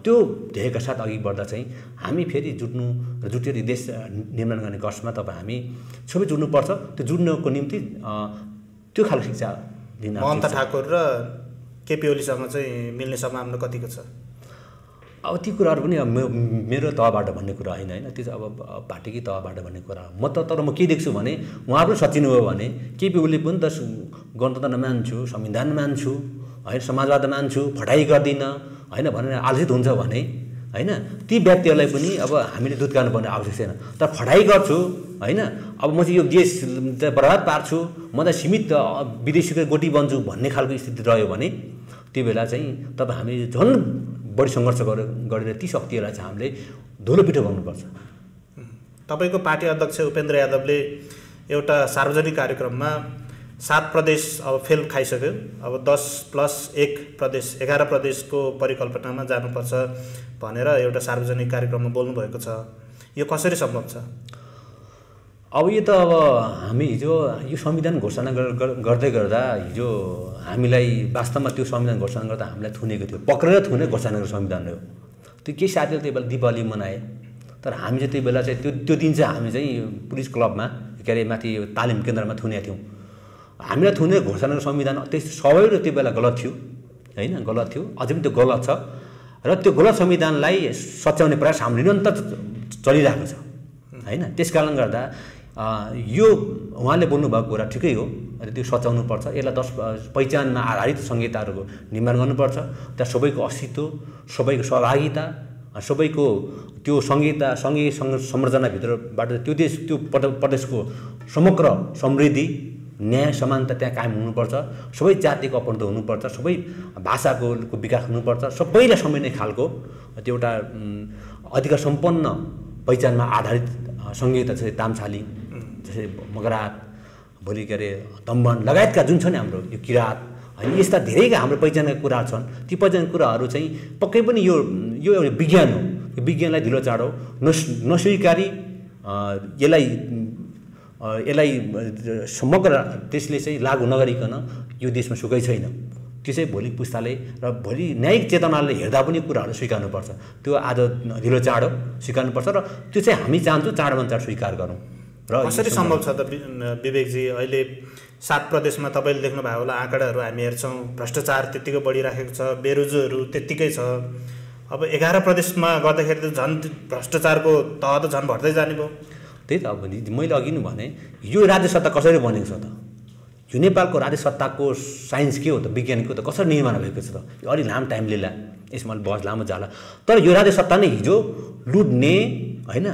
त्यो ध्येयका साथ अघि बढ्दा चाहिँ हामी फेरि जुट्नु र जुटेर देश निर्माण गर्ने कष्टमा तपाईँ हामी सबै जुट्नुपर्छ त्यो जुट्नको निम्ति त्यो खालको शिक्षा दिन महन्त ठाकुर र केपी ओलीसँग चाहिँ मिल्ने सम्भावना कतिको छ अब ती कुराहरू पनि मेरो तहबाट भन्ने कुरा होइन हैन त्यो चाहिँ अब पार्टीकै तहबाट भन्ने कुरा म तर म के देख्छु भने उहाँ पनि सचिनु हो भने केपी ओली पनि त गणतन्त्र मान्छु संविधान मान्छु हैन समाजवाद मान्छु फटाइ गर्दिन हैन भनेर आलोचित हुन्छ भने हैन ती व्यक्तिहरूलाई पनि अब हामीले दुत्काउनु पर्ने आवश्यक छैन तर फटाइ गर्छु हैन अब म चाहिँ यो देश बर्बाद पार्छु म त सीमित विदेशीको गोटी बन्छु भन्ने खालको स्थिति रह्यो भने त्यो बेला चाहिँ तपाईँ हामीले झन् बढी सङ्घर्ष गरेर ती शक्तिहरूलाई चाहिँ हामीले धुलो पिठो गर्नुपर्छ। तपाईँको पार्टी अध्यक्ष उपेन्द्र यादवले एउटा सार्वजनिक कार्यक्रममा 7 प्रदेश अब फेल खाइसक्यो अब 10+1 प्रदेश 11 प्रदेशको परिकल्पनामा जानुपर्छ भनेर एउटा सार्वजनिक कार्यक्रममा बोल्नुभएको छ यो कसरी सम्भव छ? अब यो त अब हामी हिजो यो संविधान घोषणा गर्दै गर्दा हिजो हामीलाई वास्तवमा त्यो संविधान घोषणा गर्दा हामीलाई थुनेको थियो पक्रेर थुने घोषणा गरेको संविधान हो त्यो केही साथीहरूले त्यही बेला दिपावली मनाए तर हामी चाहिँ त्यही बेला चाहिँ त्यो दिन चाहिँ हामी चाहिँ पुलिस क्लबमा के अरे माथि तालिम केन्द्रमा थुनेका थियौँ हामीलाई थुने घोषणा संविधान त्यस सबैले त्यो बेला गलत थियो हैन गलत थियो अझै पनि त्यो गलत छ र त्यो गलत संविधानलाई सच्याउने प्रयास हाम्रो निरन्तर चलिरहेको छ हैन त्यसकारण गर्दा यो उहाँले बोल्नुभएको कुरा ठिकै हो त्यो सच्याउनु पर्छ यसलाई 10 पहिचानमा आधारित संहिताहरूको निर्माण गर्नुपर्छ त्यहाँ सबैको अस्तित्व सबैको सहभागिता सबैको त्यो संहिता सङ्घीय संरचनाभित्रबाट त्यो देश त्यो प्रदेशको समग्र समृद्धि न्याय समानता त्यहाँ कायम हुनुपर्छ सबै जातिको अपनत्व हुनुपर्छ सबै भाषाको विकास हुनुपर्छ सबैलाई समेट्ने खालको त्यो एउटा अधिकार सम्पन्न पहिचानमा आधारित संहिता चाहिँ तामसाली जस्तै मगरात भोलि के अरे दम्बन लगायतका जुन छ नि हाम्रो यो किरात होइन यस्ता धेरै हाम्रो पहिचानका कुराहरू छन् ती पहिचानका कुराहरू चाहिँ पक्कै पनि यो एउटा विज्ञान हो यो विज्ञानलाई ढिलो चाँडो नस्वीकारी यसलाई समग्र देशले चाहिँ लागू नगरिकन यो देशमा सुखै छैन त्यो चाहिँ भोलि पुस्ताले र भोलि न्यायिक चेतनाले हेर्दा पनि कुराहरू स्वीकार्नुपर्छ त्यो आज ढिलो चाँडो स्वीकार्नुपर्छ र त्यो चाहिँ हामी चाहन्छौँ चाँडोभन्दा चाँडो स्वीकार गरौँ र कसरी सम्भव छ त विवेकजी अहिले 7 प्रदेशमा तपाईँले देख्नुभयो होला आँकडाहरू हामी हेर्छौँ भ्रष्टाचार त्यत्तिकै बढिराखेको छ बेरोजगारहरू त्यत्तिकै छ अब 11 प्रदेशमा गर्दाखेरि त झन् भ्रष्टाचारको तह त झन् बढ्दै जाने भयो त्यही त अब मैले अघि नै भने यो राज्य सत्ता कसरी बनेको छ त यो नेपालको राज्य सत्ताको साइन्स के हो त विज्ञानको त कसरी निर्माण भएको छ त यो अलि लामो टाइम लिला यसमा बहस लामो जाला तर यो राज्य सत्ता नै हिजो लुट्ने हैन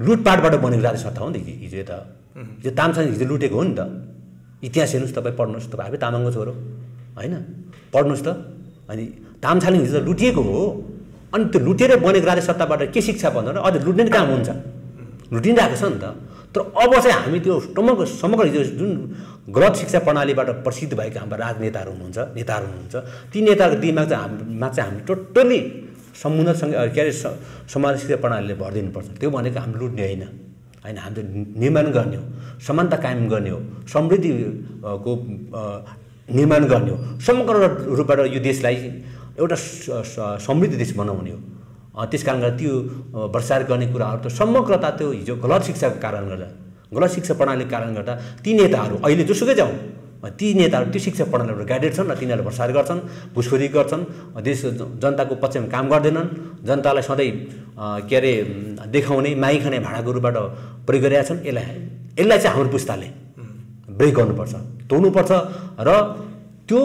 लुटपाटबाट बनेको राज्य सत्ता हो नि हिजो त यो तामसाले हिजो लुटेको हो नि त इतिहास हेर्नुहोस् तपाईँ पढ्नुहोस् तपाईँ आफै तामाङको छोरो हैन पढ्नुहोस् त अनि तामसाले हिजो लुटिएको हो अनि त्यो लुटेर बनेको राज्य सत्ताबाट के शिक्षा भन्दा अझ लुट्ने काम हुन्छ लुटिरहेको छ नि त तर अब चाहिँ हामी त्यो समग्र हिजो जुन गलत शिक्षा प्रणालीबाट प्रसिद्ध भएका हाम्रा राजनेताहरू हुनुहुन्छ नेताहरू हुनुहुन्छ ती नेताहरूको दिमाग चाहिँ हामी टोटल्ली समुन्नतसँग के अरे समाज शिक्षा प्रणालीले भरिदिनुपर्छ त्यो भनेको हामी लुट्ने होइन हामीले निर्माण गर्ने हो समानता कायम गर्ने हो समृद्धिको निर्माण गर्ने हो समग्र रूपबाट यो देशलाई एउटा समृद्ध देश बनाउने हो त्यसकारण गर्दा त्यो भ्रष्टाचार गर्ने कुराहरू त समग्रता त्यो हिजो गलत शिक्षाको कारण गर्दा गलत शिक्षा प्रणालीको कारण गर्दा ती नेताहरू अहिले जोसुकै जाउँ ती नेताहरू त्यो शिक्षा प्रणालीबाट गाइडेड छन् र तिनीहरूले भ्रष्टाचार गर्छन् घुसखोरी गर्छन् देश जनताको पक्षमा काम गर्दैनन् जनतालाई सधैँ के अरे देखाउने माई खाने भाँडाको रूपबाट प्रयोग गरिरहेका छन् यसलाई चाहिँ हाम्रो पुस्ताले ब्रेक गर्नुपर्छ तोड्नुपर्छ र त्यो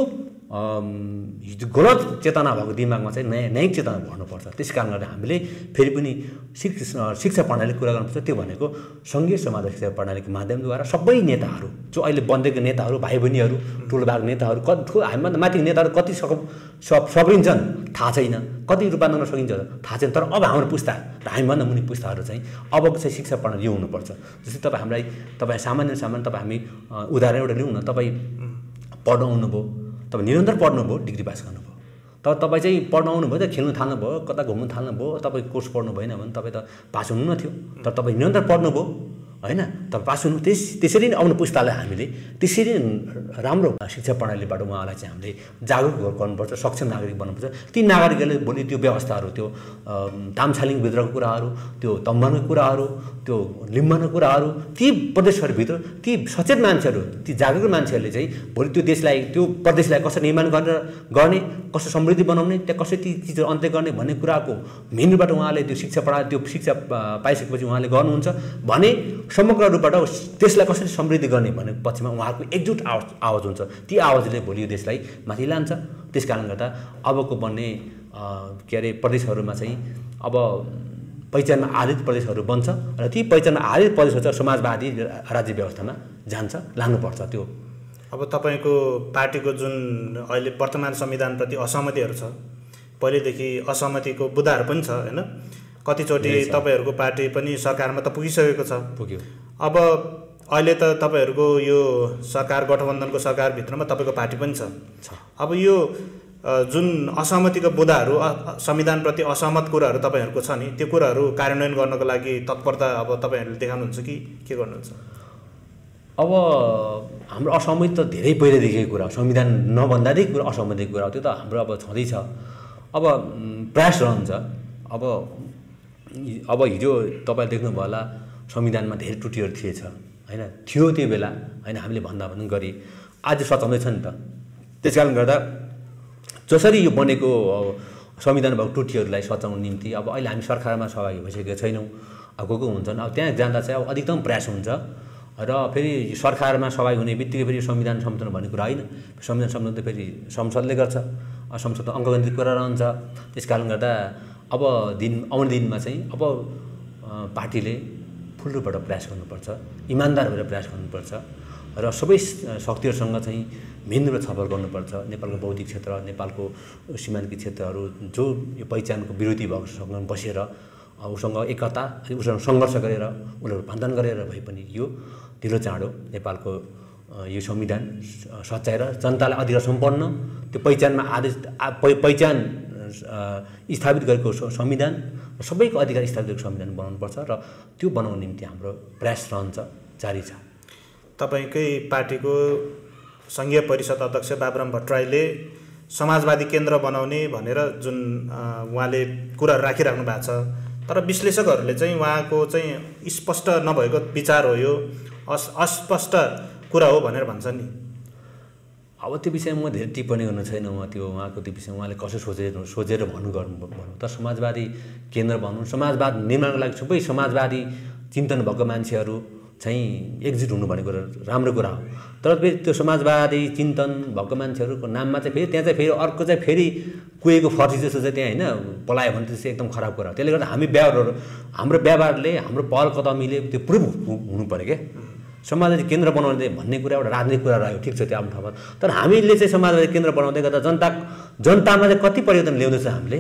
गलत चेतना भएको दिमागमा चाहिँ न्यायिक चेतना भर्नुपर्छ। त्यस कारणले गर्दा हामीले फेरि पनि शिक्षा प्रणालीको कुरा गर्नुपर्छ। त्यो भनेको सङ्घीय समाज शिक्षा प्रणालीको माध्यमद्वारा सबै नेताहरू जो अहिले बन्देको नेताहरू भाइ बहिनीहरू ठुलो भाग नेताहरू हामीभन्दा माथिको नेताहरू कति सकिन्छन् थाहा छैन, कति रूपान्तरण सकिन्छ थाहा छैन। तर अब हाम्रो पुस्ता र हामीभन्दा मुनि पुस्ताहरू चाहिँ अबको चाहिँ शिक्षा प्रणाली यो हुनुपर्छ। जस्तै तपाईँ सामान्य तपाईँ हामी उदाहरण एउटा लिउँ न। तपाईँ पढ्न आउनुभयो, तपाईँ निरन्तर पढ्नुभयो, डिग्री पास गर्नुभयो, तर तपाईँ चाहिँ पढ्न आउनुभयो त खेल्नु थाल्नुभयो, कता घुम्नु थाल्नुभयो, तपाईँ कोर्स पढ्नु भएन भने तपाईँ त पास हुनु न थियो। तर तपाईँ निरन्तर पढ्नुभयो होइन, तपाईँ पास हुनु। त्यसरी नै आउने पुस्तालाई हामीले त्यसरी राम्रो शिक्षा प्रणालीबाट उहाँलाई चाहिँ हामीले जागरुक गर्नुपर्छ, सक्षम नागरिक बनाउनुपर्छ। ती नागरिकहरूले भोलि त्यो व्यवस्थाहरू, त्यो तामछालिङभित्रको कुराहरू, त्यो तम्बानको कुराहरू, त्यो लिम्बानको कुराहरू, ती प्रदेशहरूभित्र ती सचेत मान्छेहरू, ती जागरुक मान्छेहरूले चाहिँ भोलि त्यो देशलाई, त्यो प्रदेशलाई कसरी निर्माण गर्ने, कसरी समृद्धि बनाउने, त्यहाँ कसरी ती चिजहरू अन्त्य गर्ने भन्ने कुराको मेनुबाट उहाँले त्यो शिक्षा प्रणाली, त्यो शिक्षा पाइसकेपछि उहाँले गर्नुहुन्छ भने समग्र रूपबाट देशलाई कसरी समृद्धि गर्ने भन्ने पक्षमा उहाँको एकजुट आवाज हुन्छ। ती आवाजले भोलि यो देशलाई माथि लान्छ। त्यस कारणले गर्दा अबको बन्ने प्रदेशहरूमा चाहिँ अब पहिचानमा आधारित प्रदेशहरू बन्छ र ती पहिचानमा आधारित प्रदेशहरू चाहिँ समाजवादी राज्य व्यवस्थामा जान्छ, लानुपर्छ। त्यो अब तपाईँको पार्टीको जुन अहिले वर्तमान संविधानप्रति असहमतिहरू छ, पहिलेदेखि असहमतिको बुदाहरू पनि छ होइन, कतिचोटि तपाईँहरूको पार्टी पनि सरकारमा त पुगिसकेको छ, पुग्यो। अब अहिले त तपाईँहरूको यो सरकार गठबन्धनको सरकारभित्रमा तपाईँको पार्टी पनि छ। अब यो जुन असहमतिको बुदाहरू, संविधानप्रति असहमत कुराहरू तपाईँहरूको छ नि, त्यो कुराहरू कार्यान्वयन गर्नको लागि तत्परता अब तपाईँहरूले देखाउनुहुन्छ कि के गर्नुहुन्छ? अब हाम्रो असहमति त धेरै पहिलेदेखिको कुरा हो, संविधान नभन्दादेखि कुरा असहमतिको कुरा हो, त्यो त हाम्रो अब छँदैछ। अब प्रयास रहन्छ। अब हिजो तपाईँले देख्नुभयो होला संविधानमा धेरै त्रुटिहरू थिएछ होइन, थियो त्यो बेला होइन, हामीले भन्दा गरी आज सचाउँदैछ नि त। त्यस कारणले गर्दा जसरी यो बनेको संविधान भएको त्रुटिहरूलाई सचाउनु निम्ति अब अहिले हामी सरकारमा सहभागी भइसकेका छैनौँ। अब को हुन्छन्, अब त्यहाँ जाँदा चाहिँ अब अधिकतम प्रयास हुन्छ र फेरि सरकारमा सहभागी हुने बित्तिकै फेरि संविधान संशोधन भन्ने कुरा होइन। संविधान संशोधन त फेरि संसदले गर्छ, संसदमा अङ्कगणित कुरा रहन्छ। त्यस कारणले गर्दा अब आउने दिनमा चाहिँ अब पार्टीले फुल रूपबाट प्रयास गर्नुपर्छ, इमान्दार भएर प्रयास गर्नुपर्छ र सबै शक्तिहरूसँग चाहिँ मेन रूपमा छलफल गर्नुपर्छ। नेपालको बौद्धिक क्षेत्र, नेपालको सीमान्तकी क्षेत्रहरू जो यो पहिचानको विरोधी भएकोसँग बसेर उसँग एकता, उसँग सङ्घर्ष गरेर उनीहरू रूपान्तरण गरेर भए पनि यो ढिलो चाँडो नेपालको यो संविधान सच्याएर जनतालाई अधिकार सम्पन्न त्यो पहिचानमा पहिचान स्थापित गरेको संविधान र सबैको अधिकार स्थापित गरेको संविधान बनाउनुपर्छ र त्यो बनाउनु निम्ति हाम्रो प्रयास रहन्छ, जारी छ। तपाईँकै पार्टीको सङ्घीय परिषद अध्यक्ष बाबुराम भट्टराईले समाजवादी केन्द्र बनाउने भनेर जुन उहाँले कुराहरू राखिराख्नु भएको छ, तर विश्लेषकहरूले चाहिँ उहाँको चाहिँ स्पष्ट नभएको विचार हो, यो अस्पष्ट कुरा हो भनेर भन्छन् नि। अब त्यो विषयमा म धेरै टिप्पणी गर्नु छैन। त्यो उहाँको त्यो विषयमा उहाँले कसो सोचेर भन्नु त समाजवादी केन्द्र भन्नु, समाजवाद निर्माणको लागि सबै समाजवादी चिन्तन भएको मान्छेहरू चाहिँ एकजुट हुनु भनेको राम्रो कुरा हो। तर फेरि त्यो समाजवादी चिन्तन भएको मान्छेहरूको नाममा चाहिँ फेरि त्यहाँ चाहिँ फेरि अर्को चाहिँ फेरि कुहेको फर्सी जस्तो चाहिँ त्यहाँ होइन पलायो भने चाहिँ एकदम खराब कुरा हो। त्यसले गर्दा हाम्रो व्यवहारले, हाम्रो पहल कदमीले त्यो प्रुभ हुनु पऱ्यो क्या। समाजवादी केन्द्र बनाउने भन्ने कुरा एउटा राजनीतिक कुरा रह्यो, ठिक छ त्यो आफ्नो ठाउँमा। तर हामीले चाहिँ समाजवादी केन्द्र बनाउँदै गर्दा जनतामा चाहिँ कति परिवर्तन ल्याउँदैछ हामीले?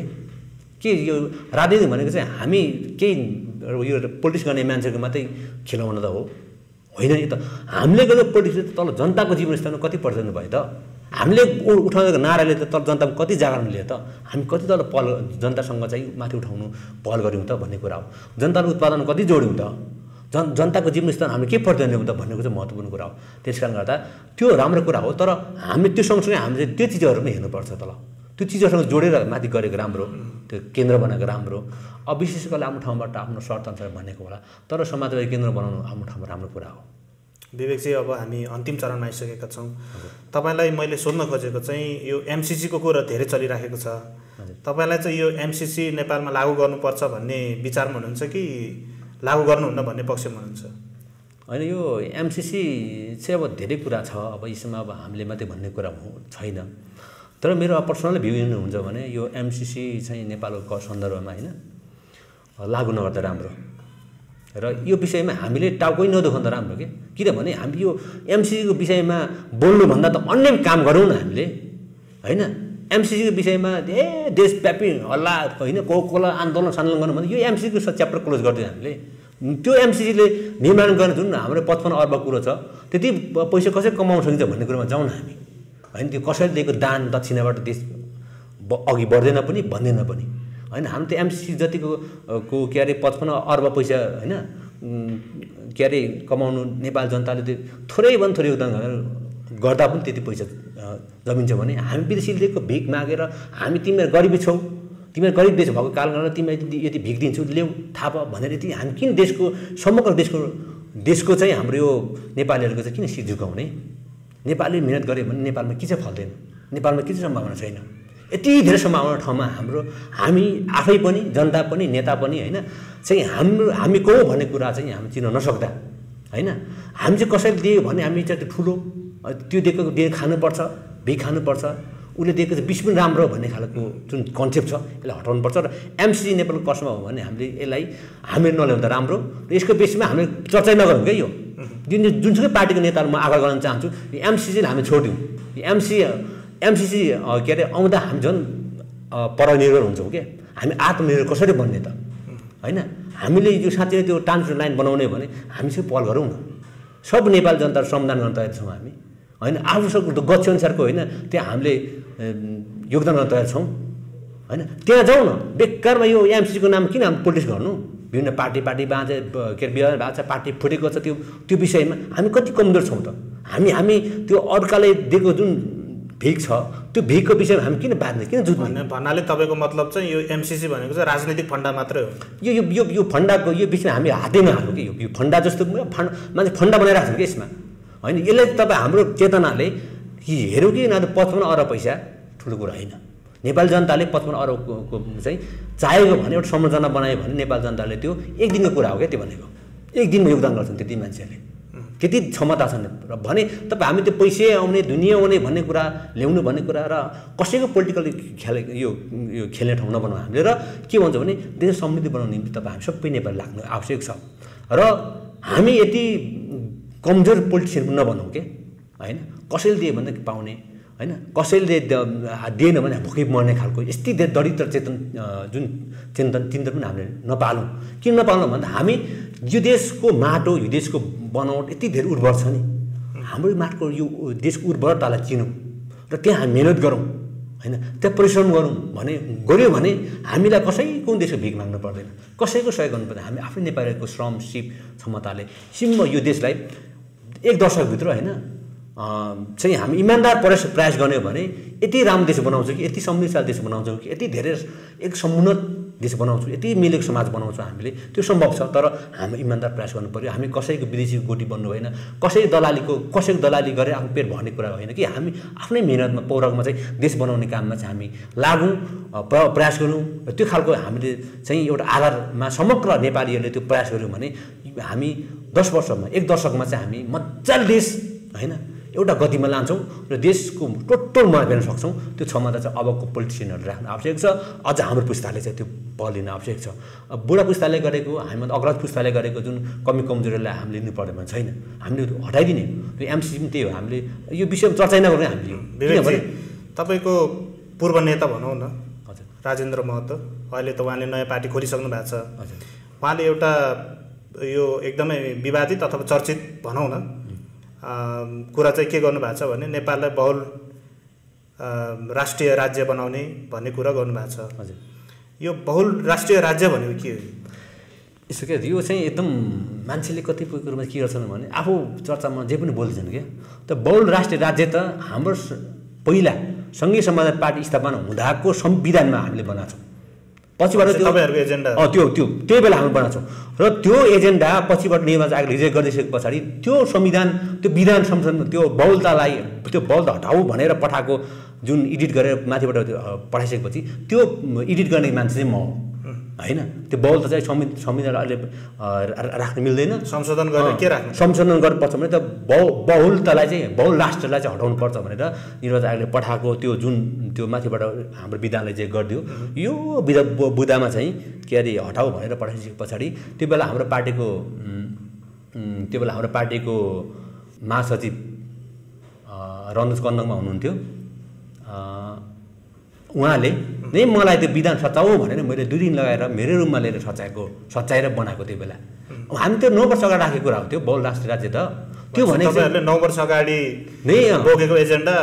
के यो राजनीति भनेको चाहिँ हामी केही यो पोलिटिक्स गर्ने मान्छेको मात्रै खेलाउन त होइन नि त। हामीले गर्दा पोलिटिक्स तल जनताको जीवनस्तरमा कति परिवर्तन भयो त? हामीले उठाउनेको नाराले त तल जनतामा कति जागरण लियो त? हामी कति तल पहल जनतासँग चाहिँ माथि उठाउनु पहल गऱ्यौँ त भन्ने कुरा हो। जनताको उत्पादन कति जोड्यौँ त? जनताको जीवनस्तर हामीले के परिवर्तन ल्याउँ त भन्नेको चाहिँ महत्त्वपूर्ण कुरा हो। त्यस कारणले गर्दा त्यो राम्रो कुरा हो, तर हामीले त्यो सँगसँगै हामीले त्यो चिजहरू पनि हेर्नुपर्छ तल। त्यो चिजहरूसँग जोडेर माथि गरेको राम्रो, त्यो केन्द्र बनाएको राम्रो। अब विशेष गरी आफ्नो ठाउँबाट आफ्नो शर्त अनुसार भनेको होला, तर समाजवादी केन्द्र बनाउनु आफ्नो ठाउँमा राम्रो कुरा हो। विवेकजी, अब हामी अन्तिम चरणमा आइसकेका छौँ। तपाईँलाई मैले सोध्न खोजेको चाहिँ यो एमसिसीको कुरा धेरै चलिराखेको छ। तपाईँलाई चाहिँ यो एमसिसी नेपालमा लागू गर्नुपर्छ भन्ने विचारमा हुनुहुन्छ कि लागू गर्नुहुन्न भन्ने पक्षमा हुनुहुन्छ? होइन, यो एमसिसी चाहिँ अब धेरै कुरा छ। अब यसमा अब हामीले मात्रै भन्ने कुरा छैन। तर मेरो पर्सनल भ्यू हुन्छ भने यो एमसीसी चाहिँ नेपालको सन्दर्भमा हैन लागू नगर्दा राम्रो र यो विषयमा हामीले टाउकै नदुखाउँदा राम्रो के किनभने हामी यो एमसीसीको विषयमा बोल्नुभन्दा त अन्य काम गरौँ न हामीले हैन एमसीसीको विषयमा देशव्यापी हल्ला हैन कोला आन्दोलन गर्नु भने यो एमसीसीको च्याप्टर क्लोज गर्दिन हामीले त्यो एमसीसीले निर्माण गर्ने जुन हाम्रो 55 अर्ब कुरो छ त्यति पैसा कसरी कमाउन सकिन्छ भन्ने कुरोमा जाउँ न हामी हैन त्यो कसैले दिएको दान दक्षिणाबाट देश अघि बढ्दैन पनि भन्दैन पनि हैन हामी त एमसीसी जतिको के अरे 55 अर्ब पैसा हैन के अरे कमाउनु नेपाल जनताले थोरै योगदान गर्दा पनि त्यति पैसा जमिन्छ भने हामी विदेशीले दिएको भिख मागेर हामी तिमीहरू गरिबी छौ तिमीहरू गरिब देश भएको कारणले तिमीलाई यति भिख दिन्छु ल्याऊ थाहा पाऊ भनेर यति हामी किन देशको समग्र देशको चाहिँ हाम्रो यो नेपालीहरूको चाहिँ किन शिर झुकाउने नेपालले मिहिनेत गरे भने नेपालमा के चाहिँ फल्दैन नेपालमा के चाहिँ सम्भावना छैन यति धेरै सम्भावना ठाउँमा हामी आफै पनि जनता पनि नेता पनि हैन चाहिँ हामी को भन्ने कुरा चाहिँ हामी चिन्न नसक्दा हैन हामी चाहिँ कसैले दियो भने हामी चाहिँ ठुलो त्यो दिएको खानुपर्छ भिख खानुपर्छ उसले दिएको चाहिँ विष पनि राम्रो भन्ने खालको जुन कन्सेप्ट छ यसलाई हटाउनुपर्छ र एमसीसी नेपालको पक्षमा हो भने हामीले यसलाई हामीले नल्याउँदा राम्रो र यसको बेसमा हामीले चर्चा नगरौँ क्या यो जुनसुकै पार्टीको नेताहरू म आग्रह गर्न चाहन्छु यो एमसीसीले हामी छोड्यौँ यो एमसीसी के अरे आउँदा हामी झन् परनिर्भर हुन्छौँ क्या हामी आत्मनिर्भर कसरी बन्ने त हैन हामीले यो साँच्चै त्यो ट्रान्सपोर्ट लाइन बनाउने भने हामी चाहिँ पहल गरौँ न सब नेपाली जनता श्रमदान गर्न तयार छौँ हामी हैन आवश्यक गति अनुसारको हैन त्यहाँ हामीले योगदान गर्न तयार छौँ हैन त्यहाँ जाउँ न बेकारमा यो एमसीसीको नाम किन हामी पोलिटिक्स गर्नु विभिन्न पार्टी बाँचे के अरे विवाद भएको छ पार्टी फुटेको छ त्यो विषयमा हामी कति कमजोर छौँ त हामी त्यो अर्काले दिएको जुन भिख छ त्यो भिखको विषयमा हामी किन बाँध्ने किन जुझ्ने भन्नाले तपाईँको मतलब चाहिँ यो एमसीसी भनेको चाहिँ राजनीतिक फन्डा मात्रै हो यो फन्डाको यो विषयमा हामी हातै नहाल्नु कि यो फन्डा जस्तो मान्छे फन्डा बनाइरहेको छ कि यसमा हैन यसलाई तपाईँ हाम्रो चेतनाले हेरौँ कि न त 55 अर्ब पैसा ठुलो कुरा होइन नेपाली जनताले 55 अर्बको चाहिँ चाहेको भने एउटा संरचना बनायो भने नेपाली जनताले त्यो एक दिनको कुरा हो क्या त्यो भनेको एक दिनमा योगदान गर्छन् त्यति मान्छेहरूले त्यति क्षमता छन् र भने तपाईँ हामी त्यो पैसा आउने दुनियाँ आउने भन्ने कुरा ल्याउनु भन्ने कुरा र कसैको पोलिटिकल यो खेल्ने ठाउँ नबनाउँ हामीले र के भन्छ भने देश समृद्ध बनाउने निम्ति तपाईँ हामी सबै नेपाली लाग्नु आवश्यक छ र हामी यति कमजोर पोलिटिसियन नबनाउँ के हैन कसैले दियो भने पाउने हैन कसैले दिएन भने भोकै मर्ने खालको यति धेरै दरिद्र जुन चिन्तन पनि हामीले नपालौँ किन नपालौँ भन्दा हामी यो देशको माटो यो देशको बनावट यति धेरै उर्वर छ नि हाम्रो माटोको यो देशको उर्वरतालाई चिनौँ र त्यहाँ हामी मेहनत गरौँ हैन त्यहाँ परिश्रम गरौँ गऱ्यो भने हामीलाई कसैको देशको भिख माग्नु पर्दैन कसैको सहयोग गर्नु पर्दैन हामी आफ्नै नेपालीको श्रम सिप क्षमताले सिम्म यो देशलाई एक दशकभित्र हैन चाहिँ हामी इमान्दार प्रयास गर्ने भने यति राम्रो देश बनाउँछौँ कि यति समृद्धशाली देश बनाउँछौँ कि यति धेरै एक समुन्नत देश बनाउँछौँ यति मिलेको समाज बनाउँछौँ हामीले त्यो सम्भव छ तर हामी इमान्दार प्रयास गर्नु पर्यो हामी कसैको विदेशीको गोटी बन्नु भएन कसैको दलाली गरेर आफ्नो पेट भर्ने कुरा होइन कि हामी आफ्नै मेहनतमा पौरखमा चाहिँ देश बनाउने काममा चाहिँ हामी लागौँ प्रयास गरौँ र त्यो खालको हामीले चाहिँ एउटा आधारमा समग्र नेपालीहरूले त्यो प्रयास गऱ्यौँ भने हामी 10 वर्षमा एक दशकमा चाहिँ हामी मजाले देश हैन एउटा गतिमा लान्छौँ र देशको टोटल मर्यादा फेर्न सक्छौँ त्यो क्षमता चाहिँ अबको पोलिटिसियनहरूले राख्नु आवश्यक छ अझ हाम्रो पुस्ताले चाहिँ त्यो पहल लिन आवश्यक छ बुढा पुस्ताले गरेको हामीभन्दा अग्रज पुस्ताले गरेको जुन कमजोरीलाई हामीले लिनु पर्दैन छैन हामीले हटाइदिने त्यो एमसीसी पनि त्यही हो हामीले यो विषयमा चर्चा नगर्ने हामीले तपाईँको पूर्व नेता भनौँ न हजुर राजेन्द्र महतो अहिले त उहाँले नयाँ पार्टी खोलिसक्नु भएको छ हजुर उहाँले एउटा यो एकदमै विवादित अथवा चर्चित भनौँ न कुरा चाहिँ के गर्नु भएको छ भने नेपाललाई बहुल राष्ट्रिय राज्य बनाउने भन्ने कुरा गर्नुभएको छ हजुर यो बहुल राष्ट्रिय राज्य भनेको के हो यसो के यो चाहिँ एकदम मान्छेले कतिपय कुरोमा के गर्छन् भने आफू चर्चामा जे पनि बोल्छन् क्या त बहुल राष्ट्रिय राज्य त हाम्रो पहिला सङ्घीय समाजवादी पार्टी स्थापना हुँदाको संविधानमा हामीले बनाएको छौँ पछिबाट तपाईँहरूको एजेन्डा त्यही बेला हामी बनाउँछौँ र त्यो एजेन्डा पछिबाट निर्वाचन आयोगले रिजेक्ट गरिसके पछाडि त्यो संविधान त्यो विधान संसदमा त्यो बहुलता हटाऊ भनेर पठाएको जुन एडिट गरेर माथिबाट पठाइसकेपछि त्यो एडिट गर्ने मान्छे चाहिँ म हो होइन। त्यो बहुलता चाहिँ संविधानले अहिले राख्न मिल्दैन, संशोधन गरेर के राख्नु, संशोधन गर्नुपर्छ भने त बहुलतालाई चाहिँ बहुल राष्ट्रलाई चाहिँ हटाउनुपर्छ भनेर निर्वाचन आयोगले पठाएको त्यो जुन त्यो माथिबाट हाम्रो विधानले चाहिँ गरिदियो, यो बुदामा चाहिँ के अरे हटाऊ भनेर पठाइसके पछाडि त्यो बेला हाम्रो पार्टीको महासचिव रमेश कन्दङमा हुनुहुन्थ्यो, उहाँले नै मलाई त्यो विधान सच्याऊ भनेर मैले 2 दिन लगाएर मेरै रुममा लिएर सच्याएर बनाएको त्यो बेला। हामी त्यो 9 वर्ष अगाडि राखेको कुरा हो त्यो बहुल राष्ट्रिय राज्य त। त्यो भने तपाईहरुले 9 वर्ष अगाडि नै बोकेको एजेन्डा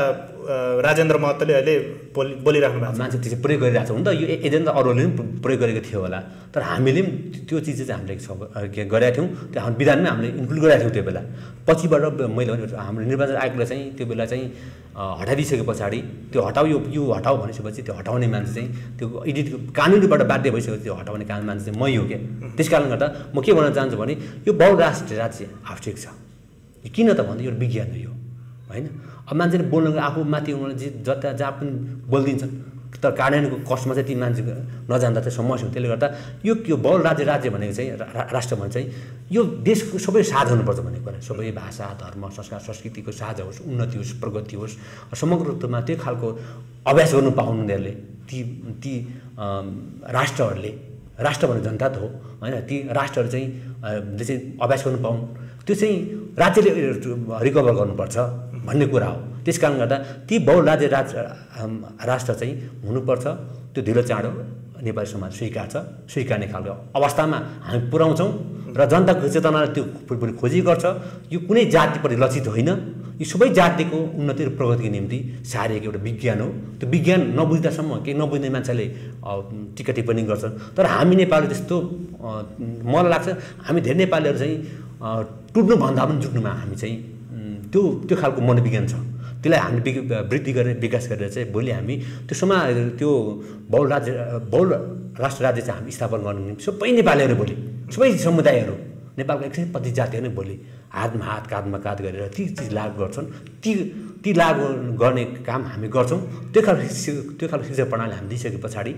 राजेन्द्र महतोले अहिले बोलिराख्नु भएको मान्छे त्यसै प्रयोग गरिरहेको छ। हुन त यो एजेन्डा अरूले पनि प्रयोग गरेको थियो होला, तर हामीले पनि त्यो चिज चाहिँ हामीले गरेका थियौँ, त्यो हाम्रो विधानमै हामीले इन्क्लुड गरेका थियौँ त्यो बेला। पछिबाट मैले हाम्रो निर्वाचन आयोगले चाहिँ त्यो बेला चाहिँ हटाइदिइसके पछाडि त्यो हटाऊ यो हटाऊ भनेपछि त्यो हटाउने मान्छे चाहिँ त्यो एडिट कानुनीबाट बाध्य भइसकेपछि त्यो हटाउने मान्छे चाहिँ मै हो क्या। त्यस कारणले गर्दा म के भन्न चाहन्छु भने यो बहु राष्ट्रिय राज्य आवश्यक छ। किन त भन्दा यो विज्ञान हो यो, होइन। अब मान्छेले बोल्नु आफू माथि उनीहरूले जहाँ पनि बोलिदिन्छन्, तर कार्यान्वयनको कष्टमा चाहिँ ती मान्छे नजान्दा चाहिँ समस्या हो। त्यसले गर्दा यो बहुल राज्य भनेको चाहिँ राष्ट्र भने चाहिँ यो देशको सबै साझा हुनुपर्छ भन्ने कुरा, सबै भाषा धर्म संस्कार संस्कृतिको साझा होस्, उन्नति होस्, प्रगति होस्, समग्र रूपमा त्यो खालको अभ्यास गर्नु पाउनु उनीहरूले ती राष्ट्रहरूले, राष्ट्र भने जनता त हो होइन, ती राष्ट्रहरू चाहिँ अभ्यास गर्नु पाउनु, त्यो चाहिँ राज्यले रिकभर गर्नुपर्छ भन्ने कुरा हो। त्यस कारणले गर्दा ती बहुल राष्ट्र चाहिँ हुनुपर्छ, त्यो ढिलो चाँडो नेपाली समाज स्वीकार्ने खालको अवस्थामा हामी पुर्याउँछौँ र जनताको चेतनाले त्यो खोजी गर्छ। यो कुनै जातिप्रति लक्षित होइन, यो सबै जातिको उन्नति र प्रगतिको निम्ति सारिएको एउटा विज्ञान हो। त्यो विज्ञान नबुझ्दासम्म केही नबुझ्ने मान्छेले टिका टिप्पणी गर्छन्, तर हामी नेपाली त्यस्तो मलाई लाग्छ हामी धेरै नेपालीहरू चाहिँ टुट्नुभन्दा पनि जुट्नुमा हामी चाहिँ त्यो खालको मनोविज्ञान छ। त्यसलाई हामीले वृद्धि गरेर विकास गरेर चाहिँ भोलि हामी त्यो त्यो बहुल राष्ट्र राज्य चाहिँ हामी स्थापना गर्नु निम्ति सबै नेपालीहरू भोलि सबै समुदायहरू नेपालको 125 जातिहरू नै भोलि हातमा हात काँधमा काँध गरेर ती चिज लागू गर्छन्, ती लागू गर्ने काम हामी गर्छौँ। त्यो खालको शिक्षा प्रणाली हामी दिइसके पछाडि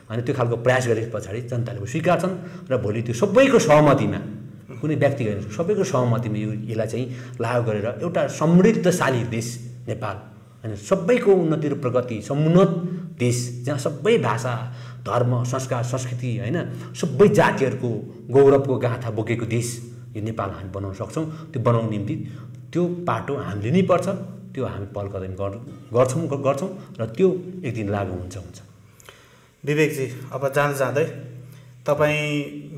अनि त्यो खालको प्रयास गरेपछि पछाडि जनताले स्वीकार्छन् र भोलि त्यो सबैको सहमतिमा, कुनै व्यक्ति होइन सबैको सहमतिमा यसलाई चाहिँ लागू गरेर एउटा समृद्धशाली देश नेपाल होइन, सबैको उन्नति र प्रगति समुन्नत देश जहाँ सबै भाषा धर्म संस्कार संस्कृति होइन सबै जातिहरूको गौरवको गाथा बोकेको देश यो नेपाल हामी बनाउन सक्छौँ। त्यो बनाउनु निम्ति त्यो पाटो हामीले लिनुपर्छ, त्यो हामी पहल कदम गर्छौँ र त्यो एक दिन लागू हुन्छ। विवेकजी, अब जाँदै तपाईँ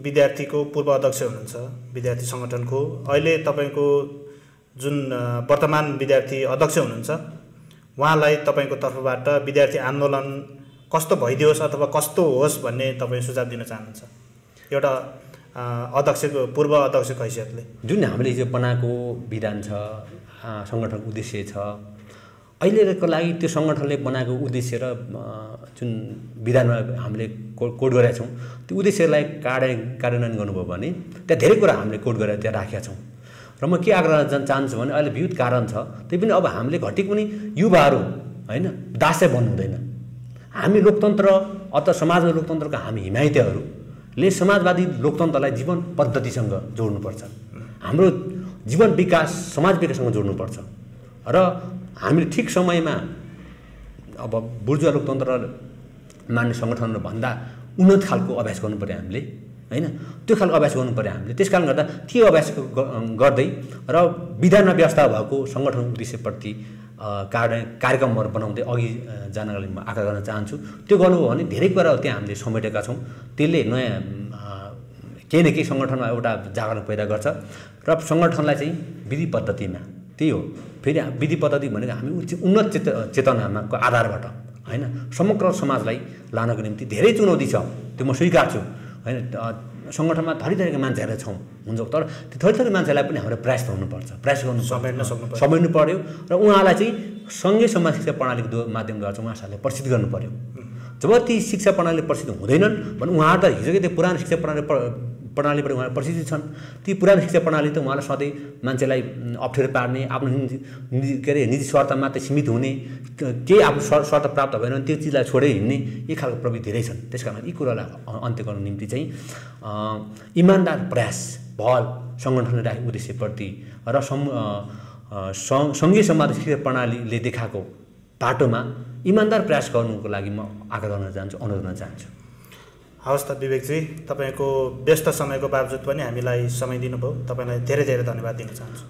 विद्यार्थीको पूर्व अध्यक्ष हुनुहुन्छ, विद्यार्थी सङ्गठनको अहिले तपाईँको जुन वर्तमान विद्यार्थी अध्यक्ष हुनुहुन्छ, उहाँलाई तपाईँको तर्फबाट विद्यार्थी आन्दोलन कस्तो भइदियोस् अथवा कस्तो होस् भन्ने तपाईँ सुझाव दिन चाहनुहुन्छ एउटा अध्यक्षको पूर्व अध्यक्षको हैसियतले? जुन हामीले हिजो बनाएको विधान छ, सङ्गठनको उद्देश्य छ, अहिलेको लागि त्यो सङ्गठनले बनाएको उद्देश्य र जुन विधानमा हामीले कोड गरेका छौँ त्यो उद्देश्यलाई कार्यान्वयन गर्नुभयो भने त्यहाँ धेरै कुरा हामीले कोड गरेर त्यहाँ राखेका छौँ। र म के आग्रह चाहन्छु भने अहिले विविध कारण छ, त्यही पनि अब हामीले घटेको पनि युवाहरू होइन दासै बन्नु हुँदैन। हामी लोकतन्त्र अथवा समाजवादी लोकतन्त्रका हामी हिमायतीहरूले समाजवादी लोकतन्त्रलाई जीवन पद्धतिसँग जोड्नुपर्छ, हाम्रो जीवन विकास समाज विकाससँग जोड्नुपर्छ र हामीले ठिक समयमा अब बुर्जुवा लोकतन्त्र मान्ने सङ्गठनहरू भन्दा उन्नत खालको अभ्यास गर्नु पर्यो हामीले होइन, त्यो खालको अभ्यास गर्नु पर्यो हामीले। त्यस कारणले गर्दा त्यो अभ्यास गर्दै र विधानमा व्यवस्था भएको सङ्गठन उद्देश्यप्रति कार्यक्रमहरू बनाउँदै अघि जानका लागि म आग्रह गर्न चाहन्छु। त्यो गर्नुभयो भने धेरै कुरा त्यहाँ हामीले समेटेका छौँ, त्यसले नयाँ केही न केही सङ्गठनमा एउटा जागरण पैदा गर्छ र सङ्गठनलाई चाहिँ विधि पद्धतिमा त्यही हो। फेरि विधि पद्धति भनेको हामी उन्नत चेतनाको आधारबाट होइन समग्र समाजलाई लानको निम्ति धेरै चुनौती छ, त्यो म स्वीकार्छु होइन। सङ्गठनमा थरीका मान्छेहरू छौँ हुन्छ, तर त्यो थरी मान्छेलाई पनि हाम्रो प्रयास गर्नुपर्छ, प्रयास समेट्नु पर्यो र उहाँलाई चाहिँ सँगै समाज शिक्षा प्रणालीको माध्यमद्वारा चाहिँ उहाँहरूलाई प्रसिद्ध गर्नु पर्यो। जब ती शिक्षा प्रणाली प्रसिद्ध हुँदैनन् भने उहाँहरू त हिजोकै त्यो पुरानो शिक्षा प्रणाली प्रणालीबाट उहाँहरू प्रशिक्षित छन्। ती पुरानो शिक्षा प्रणाली त उहाँलाई सधैँ मान्छेलाई अप्ठ्यारो पार्ने, आफ्नो निजी स्वार्थ मात्रै सीमित हुने, केही आफ्नो स्वार्थ प्राप्त भएन भने त्यो चिजलाई छोडेर हिँड्ने यी खालको प्रवृत्ति धेरै छन्। त्यस कारण यी कुरालाई अन्त्य गर्नको निम्ति चाहिँ इमान्दार प्रयास, पहल सङ्गठनले राखेको उद्देश्यप्रति र सङ्घीय समाज शिक्षा प्रणालीले देखाएको बाटोमा इमान्दार प्रयास गर्नुको लागि म आग्रह गर्न चाहन्छु, अनुरोध गर्न चाहन्छु। हवस् त विवेकजी, तपाईँको व्यस्त समयको बावजुद पनि हामीलाई समय दिनुभयो, तपाईँलाई धेरै धेरै धन्यवाद दिन चाहन्छु।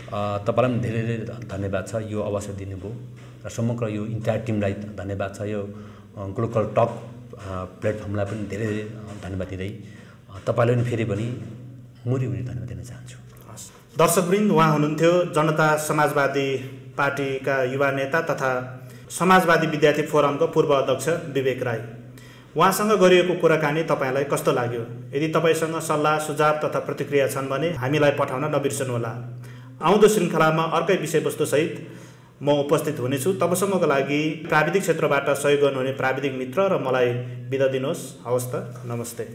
तपाईँलाई पनि धेरै धेरै धन्यवाद छ यो अवसर दिनुभयो र समग्र यो इन्टायर टिमलाई धन्यवाद छ। यो ग्लोकल टक प्लेटफर्मलाई पनि धेरै धेरै धन्यवाद दिँदै तपाईँलाई पनि फेरि पनि मुरी धन्यवाद दिन चाहन्छु। दर्शकवृन्द, उहाँ हुनुहुन्थ्यो जनता समाजवादी पार्टीका युवा नेता तथा समाजवादी विद्यार्थी फोरमको पूर्व अध्यक्ष विवेक राई। उहाँसँग गरिएको कुराकानी तपाईँलाई कस्तो लाग्यो? यदि तपाईँसँग सल्लाह सुझाव तथा प्रतिक्रिया छन् भने हामीलाई पठाउन नबिर्सनुहोला। आउँदो श्रृङ्खलामा अर्कै विषयवस्तुसहित म उपस्थित हुनेछु। तबसम्मको लागि प्राविधिक क्षेत्रबाट सहयोग गर्नुहुने प्राविधिक मित्र र मलाई बिदा दिनुहोस्। हवस् त, नमस्ते।